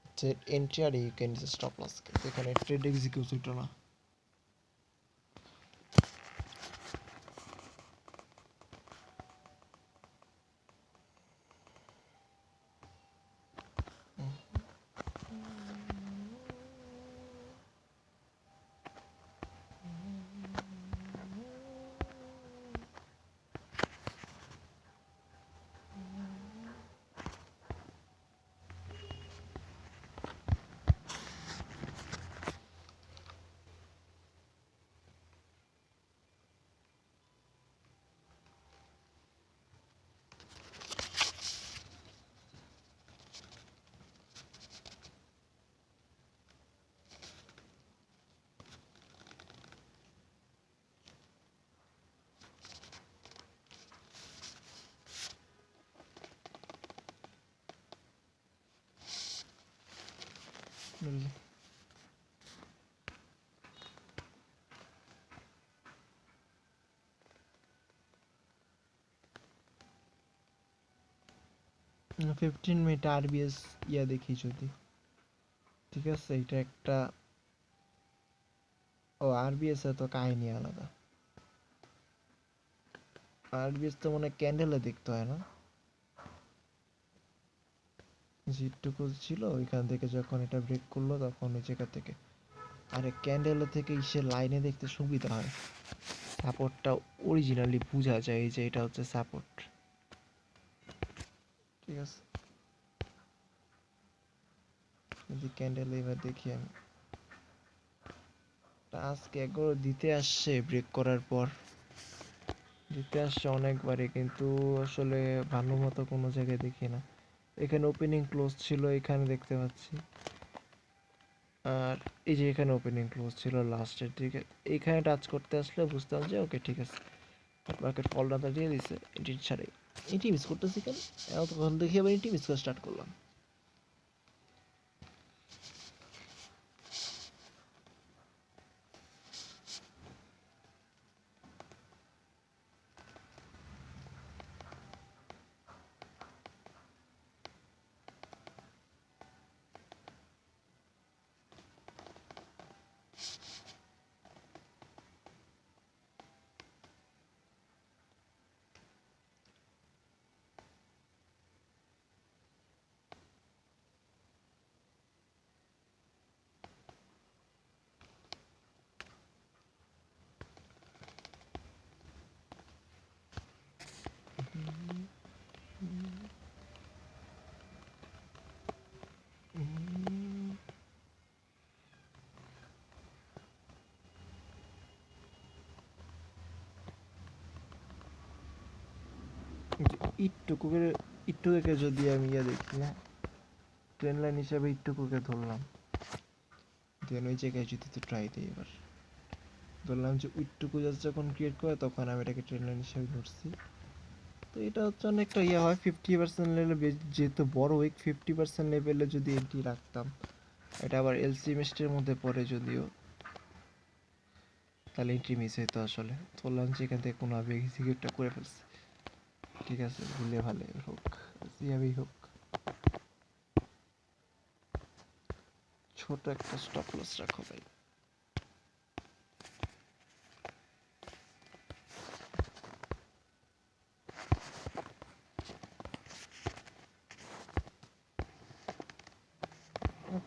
হচ্ছে এন্ট্রি, আর এই উইকের নিচে স্টপ লস, কিন্তু এখানে ট্রেড এক্সিকিউট হতো না। বুঝলি? 15 মিনিট আরবিএস ইয়া দেখি যদি, ঠিক আছে এটা একটা, ও আরবিএস এ তো কাহিনী আলাদা, আরবিএস তো মনে হয় ক্যান্ডেলে দেখতে হয় না, যেটুকু ছিল ওইখান থেকে যখন এটা ব্রেক করলো তখন ওই জায়গা থেকে, আরে ক্যান্ডেলে থেকে সে লাইনে দেখতে সুবিধা হয়, সাপোর্টটা অরিজিনালি বোঝা যায় যে এটা হচ্ছে সাপোর্ট, ঠিক আছে। যদি ক্যান্ডেল এবার দেখি আমি, আজকে একবার দিতে আসছে ব্রেক করার পর, দিতে আসছে অনেকবারই, কিন্তু আসলে ভালো মতো কোনো জায়গায় দেখি না। এখানে ওপেনিং ক্লোজ ছিল এখানে দেখতে পাচ্ছি, আর এই যে এখানে ওপেনিং ক্লোজ ছিল লাস্টের দিকে, এইখানে টাচ করতে আসলে বুঝতাম যে ওকে ঠিক আছে, মার্কেট ফল ডাটা দিয়ে দিছে, এটি ছাড়াই এটি মিস করতেছি কেন, এত ভালো দেখি আবার এটি মিস করা স্টার্ট করলাম। একটুকু করে একটুকে যদি আমি দেখি, হ্যাঁ, ট্রেন লাইন হিসাবে একটুকুকে ধরলাম, দেন ওই জায়গায় যদি তো ট্রাই দিই এবার, ধরলাম যে উইটটুকু জাস্ট যখন ক্রিয়েট করে তখন আমি এটাকে ট্রেন লাইন হিসাবে ধরছি। তো এটা হচ্ছে অনেকটা হয় 50% লেভেলে, যেহেতু বড় উইক 50% লেভেলে যদি এন্ট্রি রাখতাম, এটা আবার এলসি মিস্টের মধ্যে পড়ে যদিও, তাহলে এন্ট্রি মিস হইতো আসলে। ধরলাম যে এখান থেকে কোনোভাবে এক্সিকিউটটা করে ফেলছি, ঠিক আছে, ভুলে ভালে হোক, যেভাবেই হোক, ছোট একটা স্টপ লস রাখো ভাই।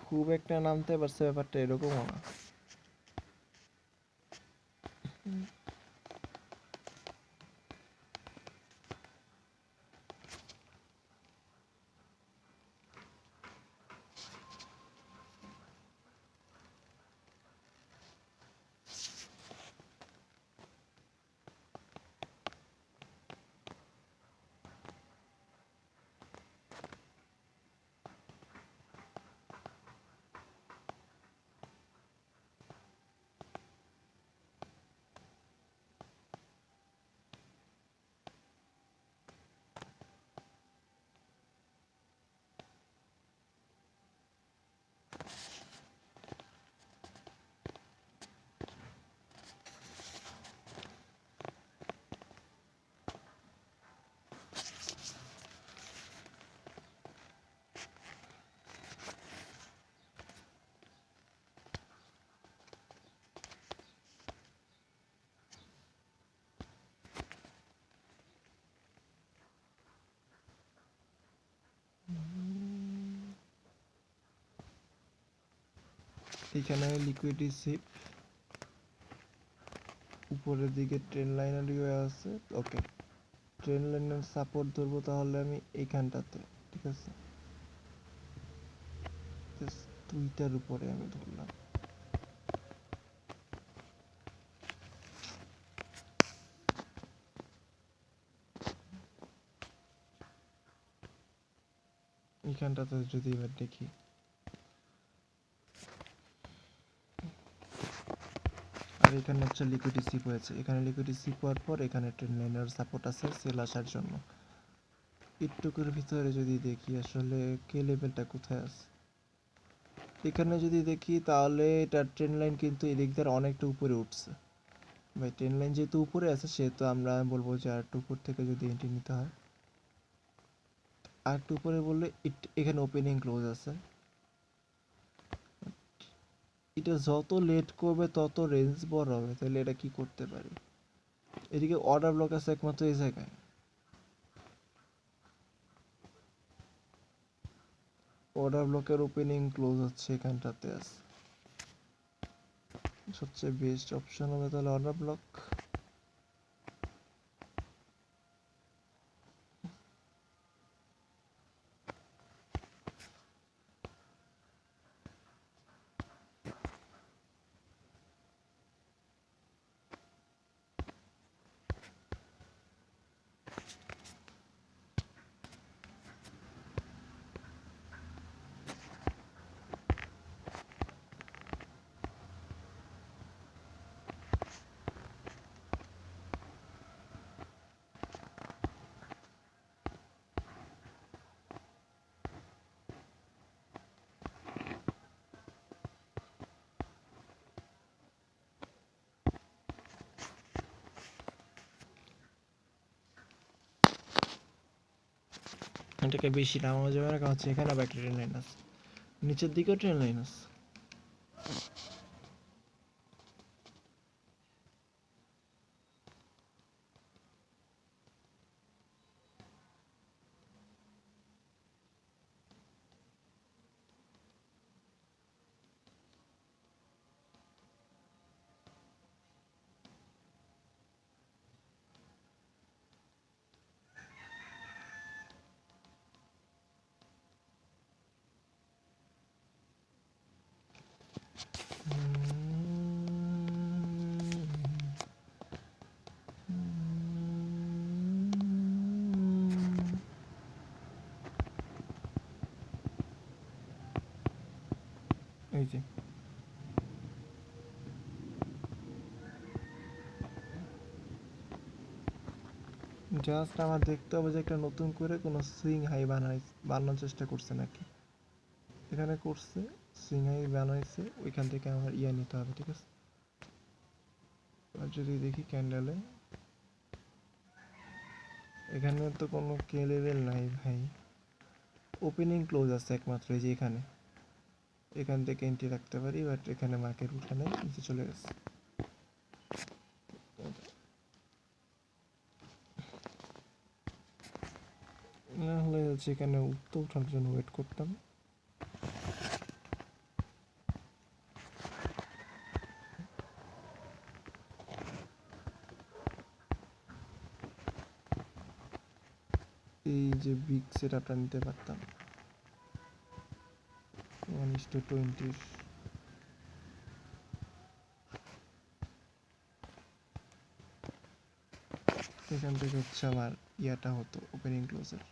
খুব একটা নামতে পারছে ব্যাপারটা এরকমও না। এখানে লিকুইডিটি শিপ, উপরের দিকে ট্রেন লাইনার আছে। ওকে, ট্রেন লাইনের সাপোর্ট ধরবো তাহলে আমি এইখানটাতে, ঠিক আছে, দুইটার উপরে আমি ধরলাম। এইখানটাতে যদি এবার দেখি, আর এখানে হচ্ছে লিকুইডিটি শিপ হয়েছে, এখানে লিকুইডিটি শিপ হওয়ার পর এখানে ট্রেন লাইনের সাপোর্ট আছে সেল আসার জন্য। একটুকুর ভিতরে যদি দেখি আসলে কে লেভেলটা কোথায় আছে, এখানে যদি দেখি তাহলে এটা ট্রেন লাইন কিন্তু এদিক দিয়ে অনেকটা উপরে উঠছে ভাই। ট্রেন লাইন যেহেতু উপরে আছে সেহেতু আমরা বলবো যে আর একটু উপর থেকে যদি এন্ট্রি নিতে হয়, আর একটু উপরে বললে এখানে ওপেনিং ক্লোজ আছে, এটা যত লেট করবে তত রেঞ্জ বড় হবে। তাহলে এটা কি করতে পারি, এদিকে অর্ডার ব্লক আছে একমাত্র এই জায়গায়, অর্ডার ব্লকের ওপেনিং ক্লোজ হচ্ছে এখানটাতে আছে, সবচেয়ে বেস্ট অপশন হবে তাহলে অর্ডার ব্লক। এটাকে বেশি নামানো যাবে না, কারণ হচ্ছে এখানে আবার একটা ট্রেন লাইন আছে, নিচের দিকেও ট্রেন লাইন আছে। এই যে জাস্ট আমার দেখতে হবে যে একটা নতুন করে কোনো সুইং হাই বানানোর চেষ্টা করছে নাকি। এখানে করছে, সুইং হাই বানাইছে, ওইখান থেকে আমার ইয়া নিতে হবে, ঠিক আছে। আর যদি দেখি ক্যান্ডেলে, এখানে তো কোনো কে লেভেল নাই ভাই, ওপেনিং ক্লোজ আছে একমাত্র এই যে এখানে, এখান থেকে এন্ট্রি রাখতে পারি, বাট এখানে মার্কেট উঠে নেই, নিচে চলে গেছে। না হলে হচ্ছে এখানে ওঠার জন্য ওয়েট করতাম। এই যে বিগ সেট আপটা নিতে পারতাম 1:20। এখান থেকে হচ্ছে আমার ইয়াটা হতো ওপেনিং ক্লোজার।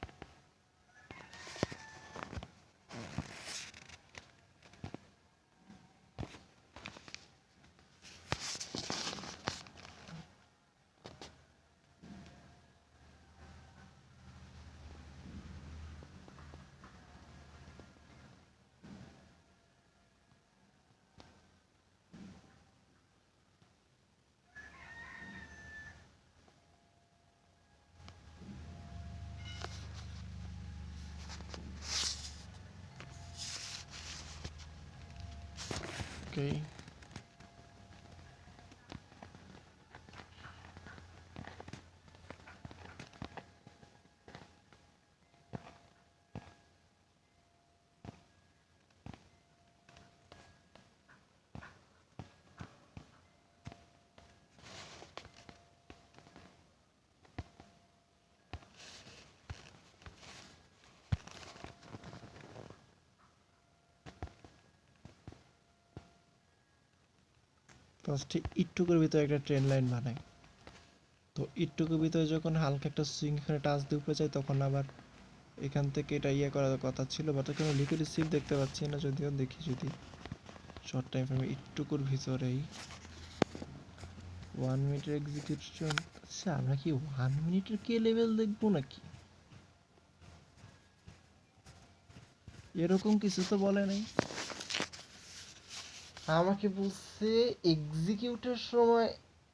ওকে, ফার্স্টে ইটটুকুর ভিতরে একটা ট্রেন লাইন বানাই, তো ইটটুকুর ভিতরে যখন হালকা একটা সুইং এখানে টাচ দিয়ে উপরে যায়, তখন আবার এখান থেকে এটা ইয়ে করার কথা ছিল, বাট এখানে লিকুইড সিপ দেখতে পাচ্ছি না, যদিও দেখি যদি শর্ট টাইম ফ্রেমে ইটটুকুর ভিতরেই 1 মিনিটের এক্সিকিউশন। আচ্ছা আমরা কি 1 মিনিটের কে লেভেল দেখবো নাকি? এরকম কিছু তো বলে নাই। আমাকে বলছে এক্সিকিউটের সময়,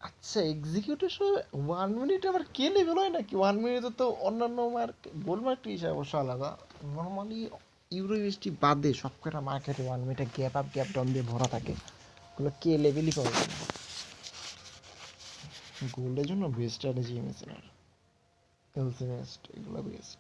আচ্ছা এক্সিকিউটের সময় 1 মিনিট আবার কে লেভেল হয় নাকি? 1 মিনিটে তো অন্যান্য মার্ক গোল মার্কেট হিসাবে অবশ্য আলাদা। নর্মালি ইউরো ইউএসডি বাদে সবকটা মার্কেটে 1 মিনিটে গ্যাপ আপ গ্যাপ ডাউন দিয়ে ভরা থাকে, ওগুলো কে লেভেলই পাওয়া যায় না। গোল্ডের জন্য best strategy MSN, LC best, এগুলো বেস্ট।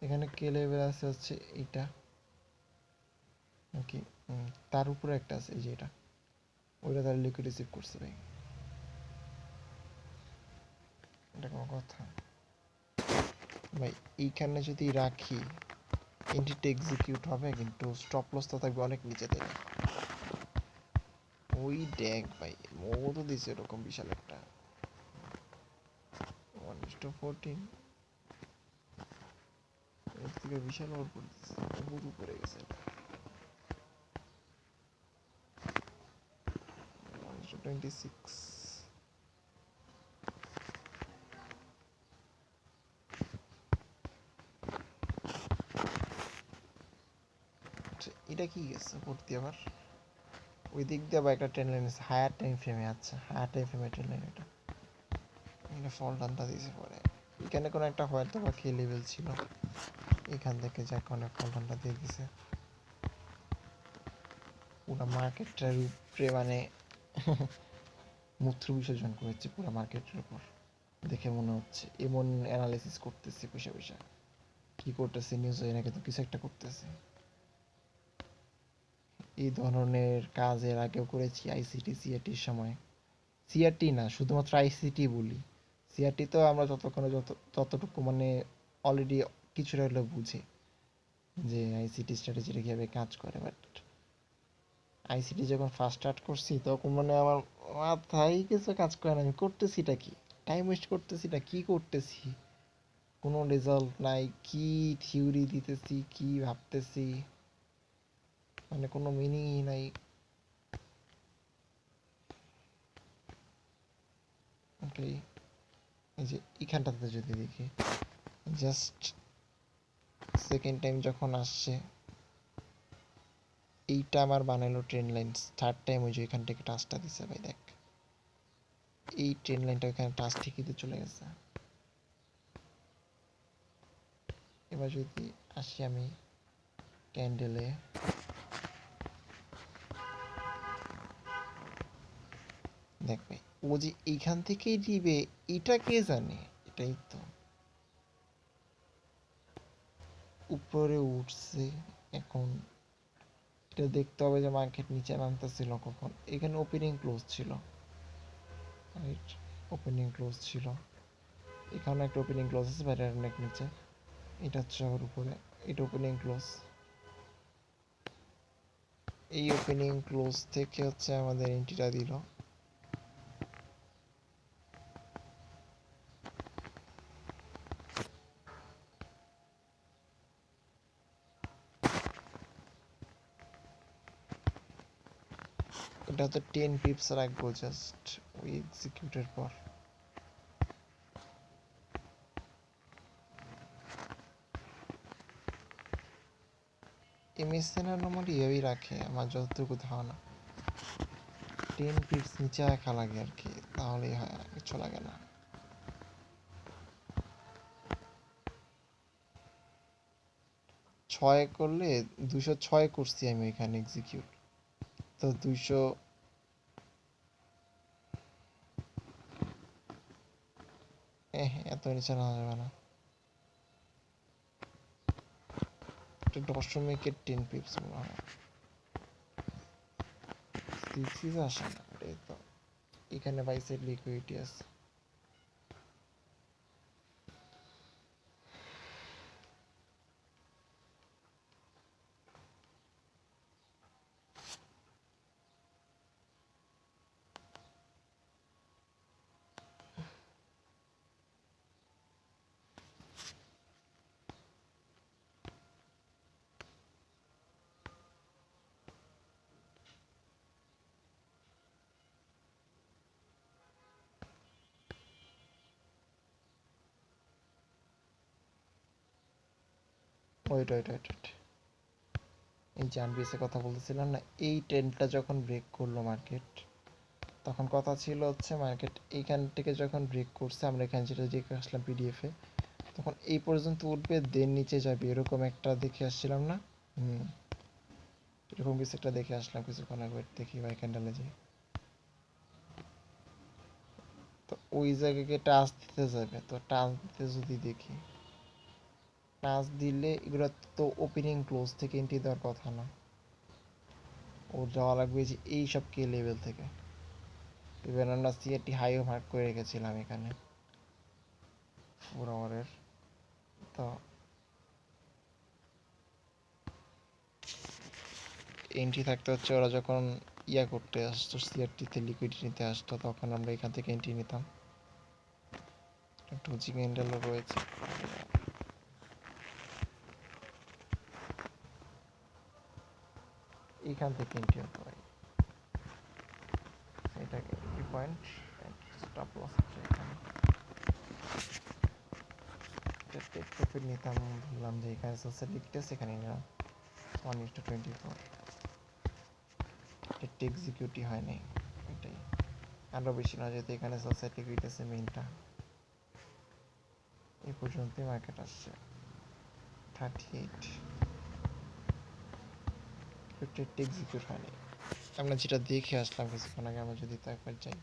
এখানে কে লেভেল আছে হচ্ছে এইটা নাকি, তার উপরে একটা আছে এই যে এটা, ওইটা তার লিকুইড রিসিভ করছে ভাই, এটা কোনো কথা ভাই? এইখানে যদি রাখি এন্ট্রিটা এক্সিকিউট হবে, কিন্তু স্টপ লস তো থাকবে অনেক নিচে থেকে। ওই ড্যাগ ভাই, ও তো দিছে এরকম বিশাল একটা 1:14, এর থেকে বিশাল ওর করে দিচ্ছে, বহুত উপরে গেছে এটা। 1:26। এটা কি গেছে ভর্তি আবার? ওই দিক দিয়ে আবার একটা ট্রেন লাইন আছে হায়ার টাইম ফ্রেমে। আচ্ছা হায়ার টাইম ফ্রেমে ট্রেন লাইন এটা, এখানে ফল ডানটা দিয়েছে পরে। এখানে কোনো একটা হয়তো বা কে লেভেল ছিল, এখান থেকে যা কোনো ফল ডানটা দিয়ে দিছে। পুরো মার্কেটটার উপরে মানে মূত্র বিসর্জন করেছে পুরো মার্কেটের উপর, দেখে মনে হচ্ছে এমন অ্যানালাইসিস করতেছে পয়সা পয়সা কি করতেছে, নিউজ হয় না কিন্তু কিছু একটা করতেছে। এই ধরনের কাজ এর আগেও করেছি আইসিটি সিআরটির সময়। সিআরটি না, শুধুমাত্র আইসিটি বলি, সিআরটি তো আমরা যতটুকু মানে অলরেডি কিছুটা হলেও বুঝি যে আইসিটি স্ট্র্যাটেজিটা কীভাবে কাজ করে, বাট আইসিটি যখন ফার্স্ট স্টার্ট করছি তখন মানে আমার মাথায় কিছু কাজ করে না, আমি করতেছিটা কি, টাইম ওয়েস্ট করতেছিটা কি করতেছি, কোনো রেজাল্ট নাই, কি থিওরি দিতেছি, কি ভাবতেছি, মানে কোনো মিনিংই নাই। ওকে, এই যে এখানটাতে যদি দেখি, জাস্ট সেকেন্ড টাইম যখন আসছে, এইটা আমার বানাইলো ট্রেন লাইন, থার্ড টাইম ওই যে এখান থেকে টাচটা দিছে ভাই, দেখ এই ট্রেন লাইনটা ওখানে টাচ ঠিকইতে চলে গেছে। এবার যদি আসি আমি ক্যান্ডেলে, দেখ ভাই ও যে এইখান থেকেই দিবে, এটা কে জানে, এটাই তো উপরে উঠছে। এখন এটা দেখতে হবে যে মার্কেট নিচে নামতেছিল কখন, এখানে ওপেনিং ক্লোজ ছিল, রাইট, ওপেনিং ক্লোজ ছিল, এখানে একটা ওপেনিং ক্লোজ আছে, বাইরে অনেক নিচে, এটা হচ্ছে আবার উপরে, এটা ওপেনিং ক্লোজ, এই ওপেনিং ক্লোজ থেকে হচ্ছে আমাদের এন্ট্রিটা দিল। এটা হচ্ছে 10 পিপস রাখবো জাস্ট ওই এক্সিকিউটের পর। এমএসএন আর নর্মালি এভাবেই রাখে আমার যতটুকু ধারণা, 10 পিপস নিচে রাখা লাগে আর কি, তাহলেই হয়, কিছু লাগে না। ছয় করলে 206 করছি আমি এখানে এক্সিকিউট, তো 200, এত নিচে না যাবে না, এটা দশমিকের 10 পিপস মনে হয়, সিক্স আসে না, এটাই তো, এখানে বাইসের লিকুইডিটি আছে। ওয়েট ওয়েট ওয়েট ওয়েট, এই যে আনবিএসের কথা বলতেছিলাম না, এই ট্রেন্ডটা যখন ব্রেক করলো মার্কেট, তখন কথা ছিল হচ্ছে মার্কেট এইখান থেকে যখন ব্রেক করছে, আমরা এখানে যেটা দেখে আসলাম পিডিএফে, তখন এই পর্যন্ত উঠবে দেন নিচে যাবে, এরকম একটা দেখে আসছিলাম না। হুম, এরকম কিছু একটা দেখে আসলাম কিছুক্ষণ আগে, দেখি ভাই ক্যান্ডেলে যাই, তো ওই জায়গাকে টাচ দিতে যাবে, তো টাচ দিতে যদি দেখি, টাচ দিলে এগুলো তো ওপেনিং ক্লোজ থেকে এন্ট্রি দেওয়ার কথা না, ওর যাওয়া লাগবে যে এই সব কে লেভেল থেকে, ইভেন আমরা সিআরটি হাইও মার্ক করে রেখেছিলাম এখানে 4 আওয়ারের, তো এন্ট্রি থাকতে হচ্ছে ওরা যখন ইয়া করতে আসতো, সিআরটিতে লিকুইডিটি নিতে আসতো, তখন আমরা এখান থেকে এন্ট্রি নিতাম। একটু ক্যান্ডেলও রয়েছে, এইখান থেকে এন্ট্রি হতে পারি, এটাকে এন্ট্রি পয়েন্ট, স্টপ লস হচ্ছে এখানে, টেক প্রফিট নিতাম, বললাম যে এখানে সোশ্যাল লিখতেছে, এখানে নিলাম 1:24, এটা এক্সিকিউটিভ হয় নাই, এটাই আরও বেশি না, যেহেতু এখানে সোসাইটি হইতেছে মেইনটা, এই পর্যন্তই মার্কেট আসছে 38, এটা এক্সিকিউট হয়নি, আমরা যেটা দেখে আসলাম কিছুক্ষণ আগে, আমরা যদি তো একবার যাই,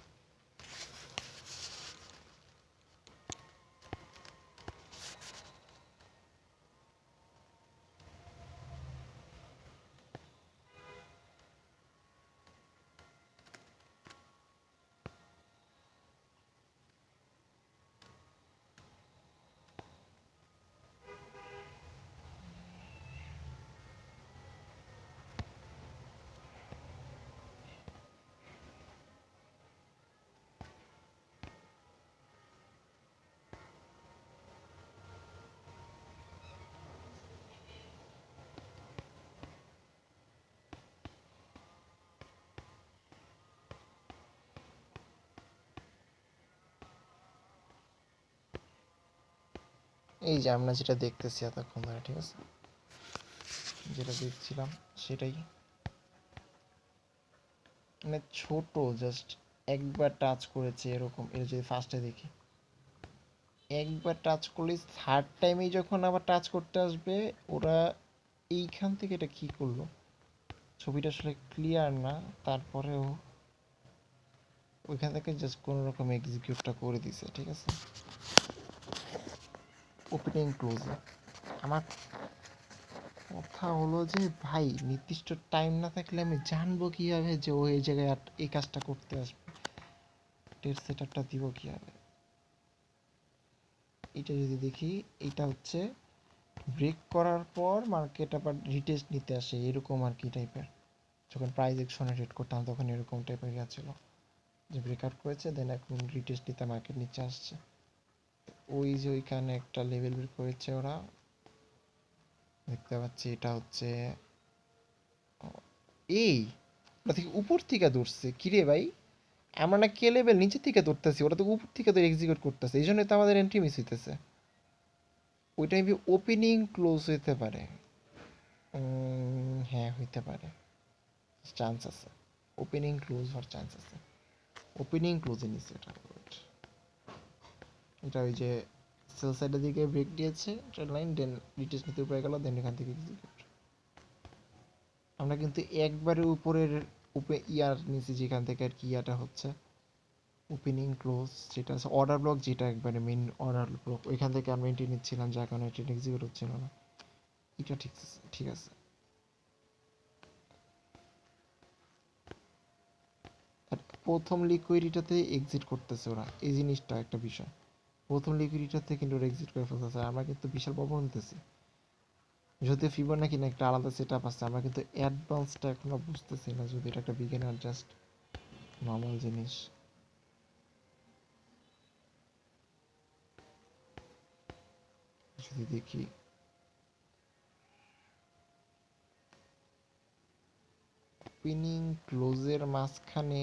এই যে আমরা যেটা দেখতেছি এতক্ষণ ধরে, ঠিক আছে, যেটা দেখছিলাম সেটাই, মানে ছোট, জাস্ট একবার টাচ করেছে এরকম। এর যদি ফার্স্টে দেখি একবার টাচ করলে থার্ড টাইমেই যখন আবার টাচ করতে আসবে ওরা, এইখান থেকে এটা কি করলো, ছবিটা আসলে ক্লিয়ার না, তারপরেও ওইখান থেকে জাস্ট কোনো রকম এক্সিকিউটটা করে দিছে, ঠিক আছে। ওপেনিং ক্লোজে আমার কথা হলো যে ভাই, নির্দিষ্ট টাইম না থাকলে আমি জানবো কিভাবে যে ও এই জায়গায় এই কাজটা করতে আসবে, টেস্ট সেট আপটা দিব কিভাবে। এটা যদি দেখি, এটা হচ্ছে ব্রেক করার পর মার্কেট আবার রিটেস্ট নিতে আসে এরকম আর কি টাইপের। যখন প্রাইস অ্যাকশনে ট্রেড করতাম তখন এরকম টাইপের ইয়া ছিল, যে ব্রেকআউট করেছে দেন এখন রিটেস্ট নিতে মার্কেট নিচে আসছে। ওই যে ওইখানে একটা লেভেল বের করেছে ওরা, দেখতে পাচ্ছি এটা হচ্ছে এই, ওরা থেকে উপর থেকে ধরছে কিরে ভাই, আমরা না কে লেভেল নিচের থেকে ধরতেছি, ওরা তো উপর থেকে তো এক্সিকিউট করতেছে, এই জন্যই তো আমাদের এন্ট্রি মিস হইতেছে। ওইটা মেবি ওপেনিং ক্লোজ হইতে পারে। হ্যাঁ হইতে পারে, চান্স আছে, ওপেনিং ক্লোজ হওয়ার চান্স আছে। ওপেনিং ক্লোজে নিচ্ছে এটা, এটা ওই যে সেল সাইডের দিকে ব্রেক দিয়েছে ট্রেড লাইন, দেন রিটেস্ট নিতে উপরে গেল, দেন এখান থেকে এক্সিকিউট। আমরা কিন্তু একবারে উপরের ইয়ার নিচে যেখান থেকে আর কি ইয়াটা হচ্ছে ওপেনিং ক্লোজ, যেটা আছে অর্ডার ব্লক, যেটা একবারে মেইন অর্ডার ব্লক, ওইখান থেকে আমরা এন্ট্রি নিচ্ছিলাম, যার কারণে ট্রেড এক্সিকিউট হচ্ছিল না। এটা ঠিক আছে, ঠিক আছে। আর প্রথম লিকুইডিটাতে এক্সিট করতেছে ওরা, এই জিনিসটা একটা বিষয়। প্রথম লিকুইডিটাতে কিন্তু ওরা এক্সিট করে ফেলতেছে, আমরা কিন্তু বিশাল প্রবলেম নিতেছি। যদি ফিবোনাকি না একটা আলাদা সেট আপ আছে, আমরা কিন্তু অ্যাডভান্সটা এখনো বুঝতেছি না, যদি এটা একটা বিগিনার জাস্ট নর্মাল জিনিস। যদি দেখি ওপেনিং ক্লোজের মাঝখানে,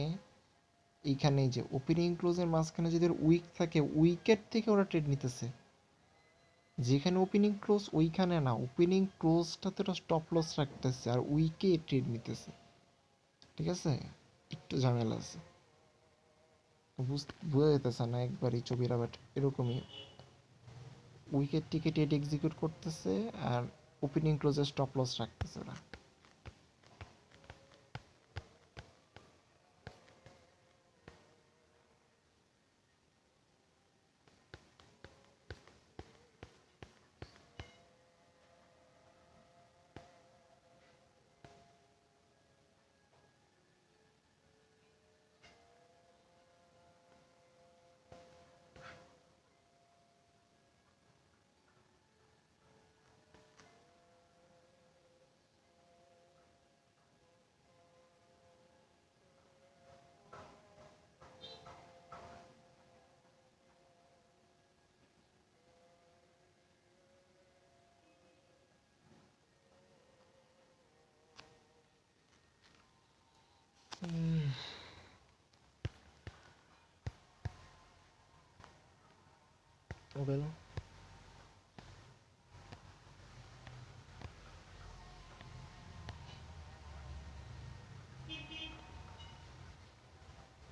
এইখানে যে ওপেনিং ক্লোজের মাঝখানে যদি উইক থাকে, উইকেট থেকে ওরা ট্রেড নিতেছে। যেখানে ওপেনিং ক্লোজ ওইখানে না, ওপেনিং ক্লোজটাতে ওরা স্টপ লস রাখতেছে আর উইকে ট্রেড নিতেছে, ঠিক আছে, একটু ঝামেলা আছে। বোঝা যেতেছে না একবারই ছবিরা, বাট এরকমই উইকেট টিকে ট্রেড এক্সিকিউট করতেছে আর ওপেনিং ক্লোজে স্টপ লস রাখতেছে ওরা। ওয়েল,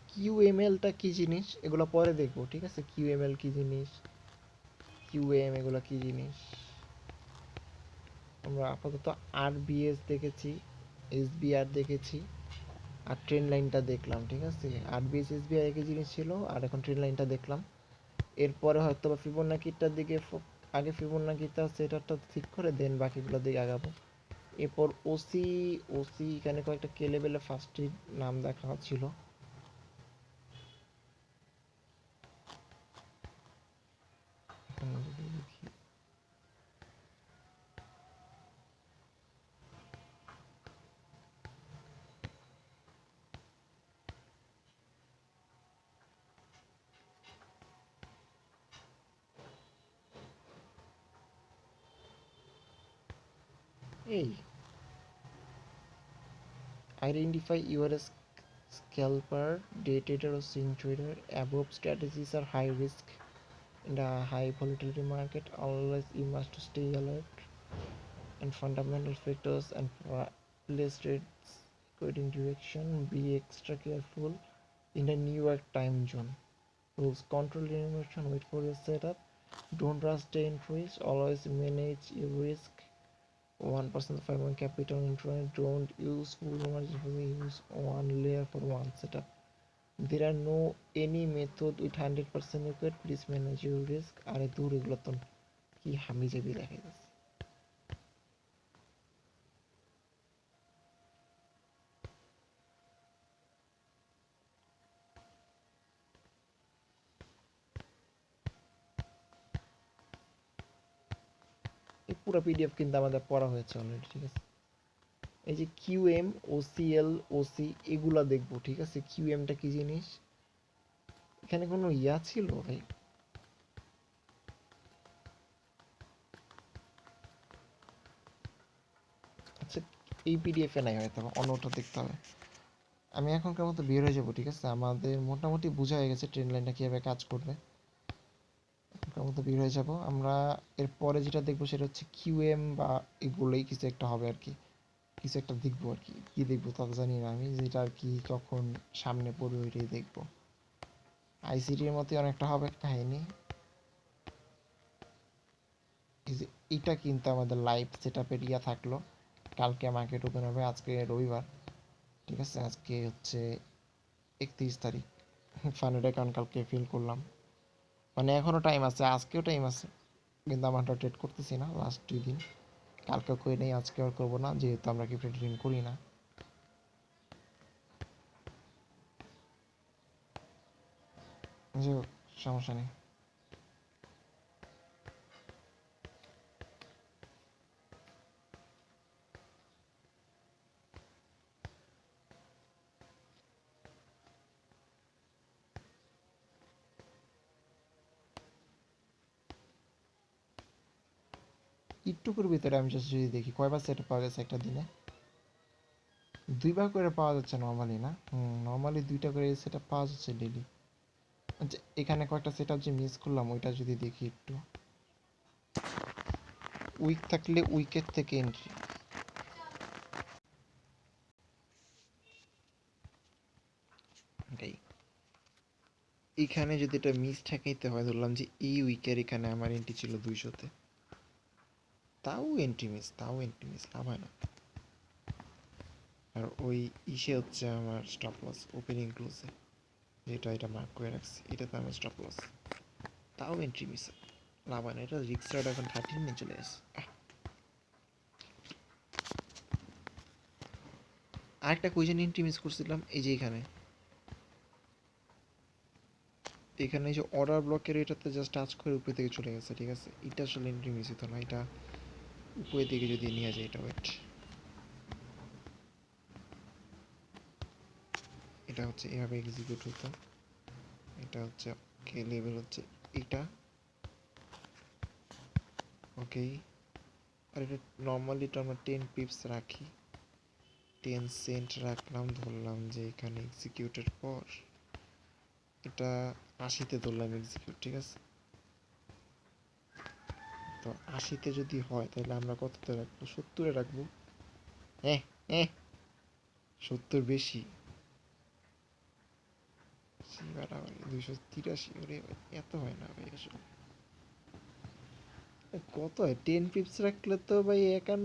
কিউএমএলটা কি জিনিস এগুলো পরে দেখবো, ঠিক আছে, কিউএমএল কি জিনিস, কিউএম এগুলো কি জিনিস। আমরা আপাতত আরবিএস দেখেছি, এসবিআর দেখেছি, আর ট্রেন লাইনটা দেখলাম, ঠিক আছে। আরবিএস এসবিআর একই জিনিস ছিল, আর এখন ট্রেন লাইনটা দেখলাম। এরপরে হয়তো বা ফিবোনাকিটার দিকে আগে ফিবোনাকিটা সেটারটা ঠিক করে দেন বাকিগুলোর দিকে আগাবো। এরপর ওসি, ওসি এখানে কয়েকটা কে লেভেলে ফার্স্টের নাম দেখা ছিল। এই identify you are a scalper, day trader or swing trader. Above strategies are high risk. In a high volatility market, always you must stay alert and fundamental factors and place rates according direction. Be extra careful in a New York time zone. Rules control your emotion, wait for your setup. Don't rush the entries, always manage your risk. 1% of my capital internet. Don't use full margin for the use one layer for one setup. There are no any method with 100% accurate. Please manage your risk. আরে দূর এগুলো তো কি হামি যাবি দেখা যাচ্ছে। এই পুরো পিডিএফ কিন্তু আমাদের পড়া হয়েছে অলরেডি, ঠিক আছে। এই যে কিউএম ওসিএল ওসি এগুলা দেখবো, ঠিক আছে। কিউএমটা কি জিনিস, এখানে কোনো ইয়া ছিল ভাই? আচ্ছা, এই পিডিএফ এ নাই, হয়তো অন্যটা দেখতে হবে। আমি এখনকার মতো বের হয়ে যাবো, ঠিক আছে। আমাদের মোটামুটি বোঝা হয়ে গেছে ট্রেন লাইনটা কিভাবে কাজ করবে। এখনকার মতো বের হয়ে যাব। আমরা এরপরে যেটা দেখবো সেটা হচ্ছে কিউএম বা এগুলোই কিছু একটা হবে আর কি, কিছু একটা দেখবো আর কি। কি দেখবো তা তো জানি না আমি, যেটা আর কি কখন সামনে পড়বে ওইটাই দেখবো। আইসিটির মতোই অনেকটা হবে কাহিনী। এই যে এটা কিন্তু আমাদের লাইভ সেট আপের ইয়া থাকলো। কালকে মার্কেট ওপেন হবে, আজকে রবিবার, ঠিক আছে। আজকে হচ্ছে 31 তারিখ। ফান্ডেড অ্যাকাউন্ট কালকে ফিল করলাম, মানে এখনো টাইম আছে, আজকেও টাইম আছে, কিন্তু আমরা ট্রেড করতেছি না লাস্ট 2 দিন। কালকে করে নেই, আজকে আর করবো না, যেহেতু আমরা ক্রিপ্টো ট্রেডিং করি না। যাই হোক, সমস্যা নেই। একটুকুর ভিতরে আমি just যদি দেখি কয়বার সেট পাওয়া যাচ্ছে একটা দিনে। 2বার করে পাওয়া যাচ্ছে নর্মালি, না? নর্মালি 2টা করে সেট পাওয়া যাচ্ছে ডেইলি। আচ্ছা, এখানে কয়েকটা সেট যে মিস করলাম ওইটা যদি দেখি একটু। উইক থাকলে উইকের থেকে এন্ট্রি। এখানে যদি এটা মিস ঠেকাইতে হয়, ধরলাম যে এই উইকের এখানে আমার এন্ট্রি ছিল 200-তে, তাও এন্ট্রি মিস লাভ হয় না। আর ওই ইসে হচ্ছে আমার স্টপ লস ওপেনিং ক্লোজে, যেটা এটা মার্ক করে রাখছি, এটাতে আমার স্টপ লস, তাও এন্ট্রি মিস, লাভ হয় না। এটা রিক্স রেট এখন 13 নিয়ে চলে আসে। আরেকটা কোয়েশ্চেন এন্ট্রি মিস করছিলাম, এই যে এখানে এখানে যে অর্ডার ব্লকের এটাতে জাস্ট টাচ করে উপরে থেকে চলে গেছে, ঠিক আছে। এটা আসলে এন্ট্রি মিস হতো না, এটা উপরের দিকে যদি নিয়ে যায়, এটা ওয়েট, এটা হচ্ছে এভাবে এক্সিকিউট হতো। এটা হচ্ছে কে লেভেল হচ্ছে এটা, ওকে। আর এটা নর্মালি তো আমরা 10 পিপস রাখি, 10 সেন্ট রাখলাম, ধরলাম যে এখানে এক্সিকিউটের পর এটা 80-তে ধরলাম এক্সিকিউট, ঠিক আছে। তো 80-তে যদি হয় তাহলে আমরা কততে রাখবো? 70-এ রাখবো। হ্যাঁ, হ্যাঁ, 70 বেশি, 283, ওরে ভাই, এত হয় না ভাই আসলে। কত হয় 10 পিপস রাখলে তো ভাই একান,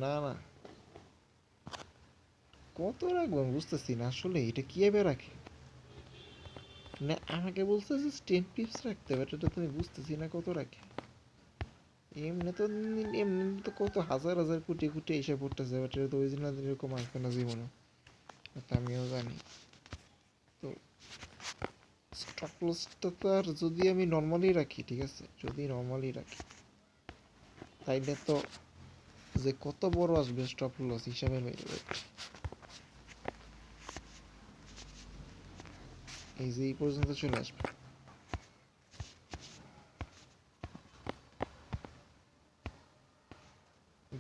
না না, কত রাখবো আমি বুঝতেছি না আসলে, এটা কিভাবে রাখে। না, আমাকে বলছে যে 10 পিপস রাখতে হবে, এটা তো তুমি বুঝতেছি না কত রাখে। এমনি তো কত হাজার হাজার কোটি কোটি এসে পড়তেছে, বাট এটা তো অরিজিনাল এরকম আসবে না জীবনে, এটা আমিও জানি। তো স্টপ লসটা তো, আর যদি আমি নর্মালি রাখি, ঠিক আছে, যদি নর্মালি রাখি তাইলে তো যে কত বড় আসবে স্টপ লস হিসাবের বাইরে, এই যে এই পর্যন্ত চলে আসবে।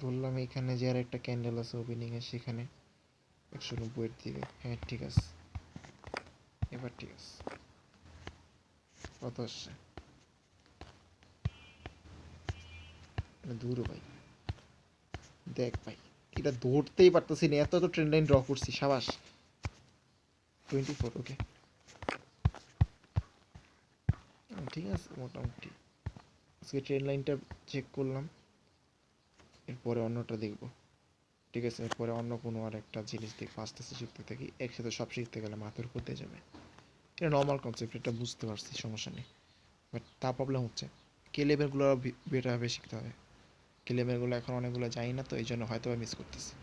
ধরলাম এখানে যে আর একটা ক্যান্ডেল আছে ওপেনিং এ, সেখানে 190-এর দিকে, হ্যাঁ ঠিক আছে, এবার ঠিক আছে। কত আসছে? দূর ভাই, দেখ ভাই, এটা ধরতেই পারতেছি না, এত তো ট্রেন লাইন ড্র করছি, সাবাস। 24, ওকে। ঠিক আছে মোটামুটি। আজকে ট্রেন লাইনটা চেক করলাম, এরপরে অন্যটা দেখব। ঠিক আছে, এরপরে অন্য কোনো আর একটা জিনিস দেখবো, আস্তে আস্তে শিখতে থাকি, একসাথে সব শিখতে গেলে মাথার উপর দিয়ে যাবে। এটা নর্মাল কনসেপ্ট, এটা বুঝতে পারছি, সমস্যা নেই। বাট তা প্রবলেম হচ্ছে কে লেভেলগুলো বেটারভাবে শিখতে হবে। কে লেভেলগুলো এখন অনেকগুলো জানি না, তো এই জন্য হয়তো মিস করতেছি।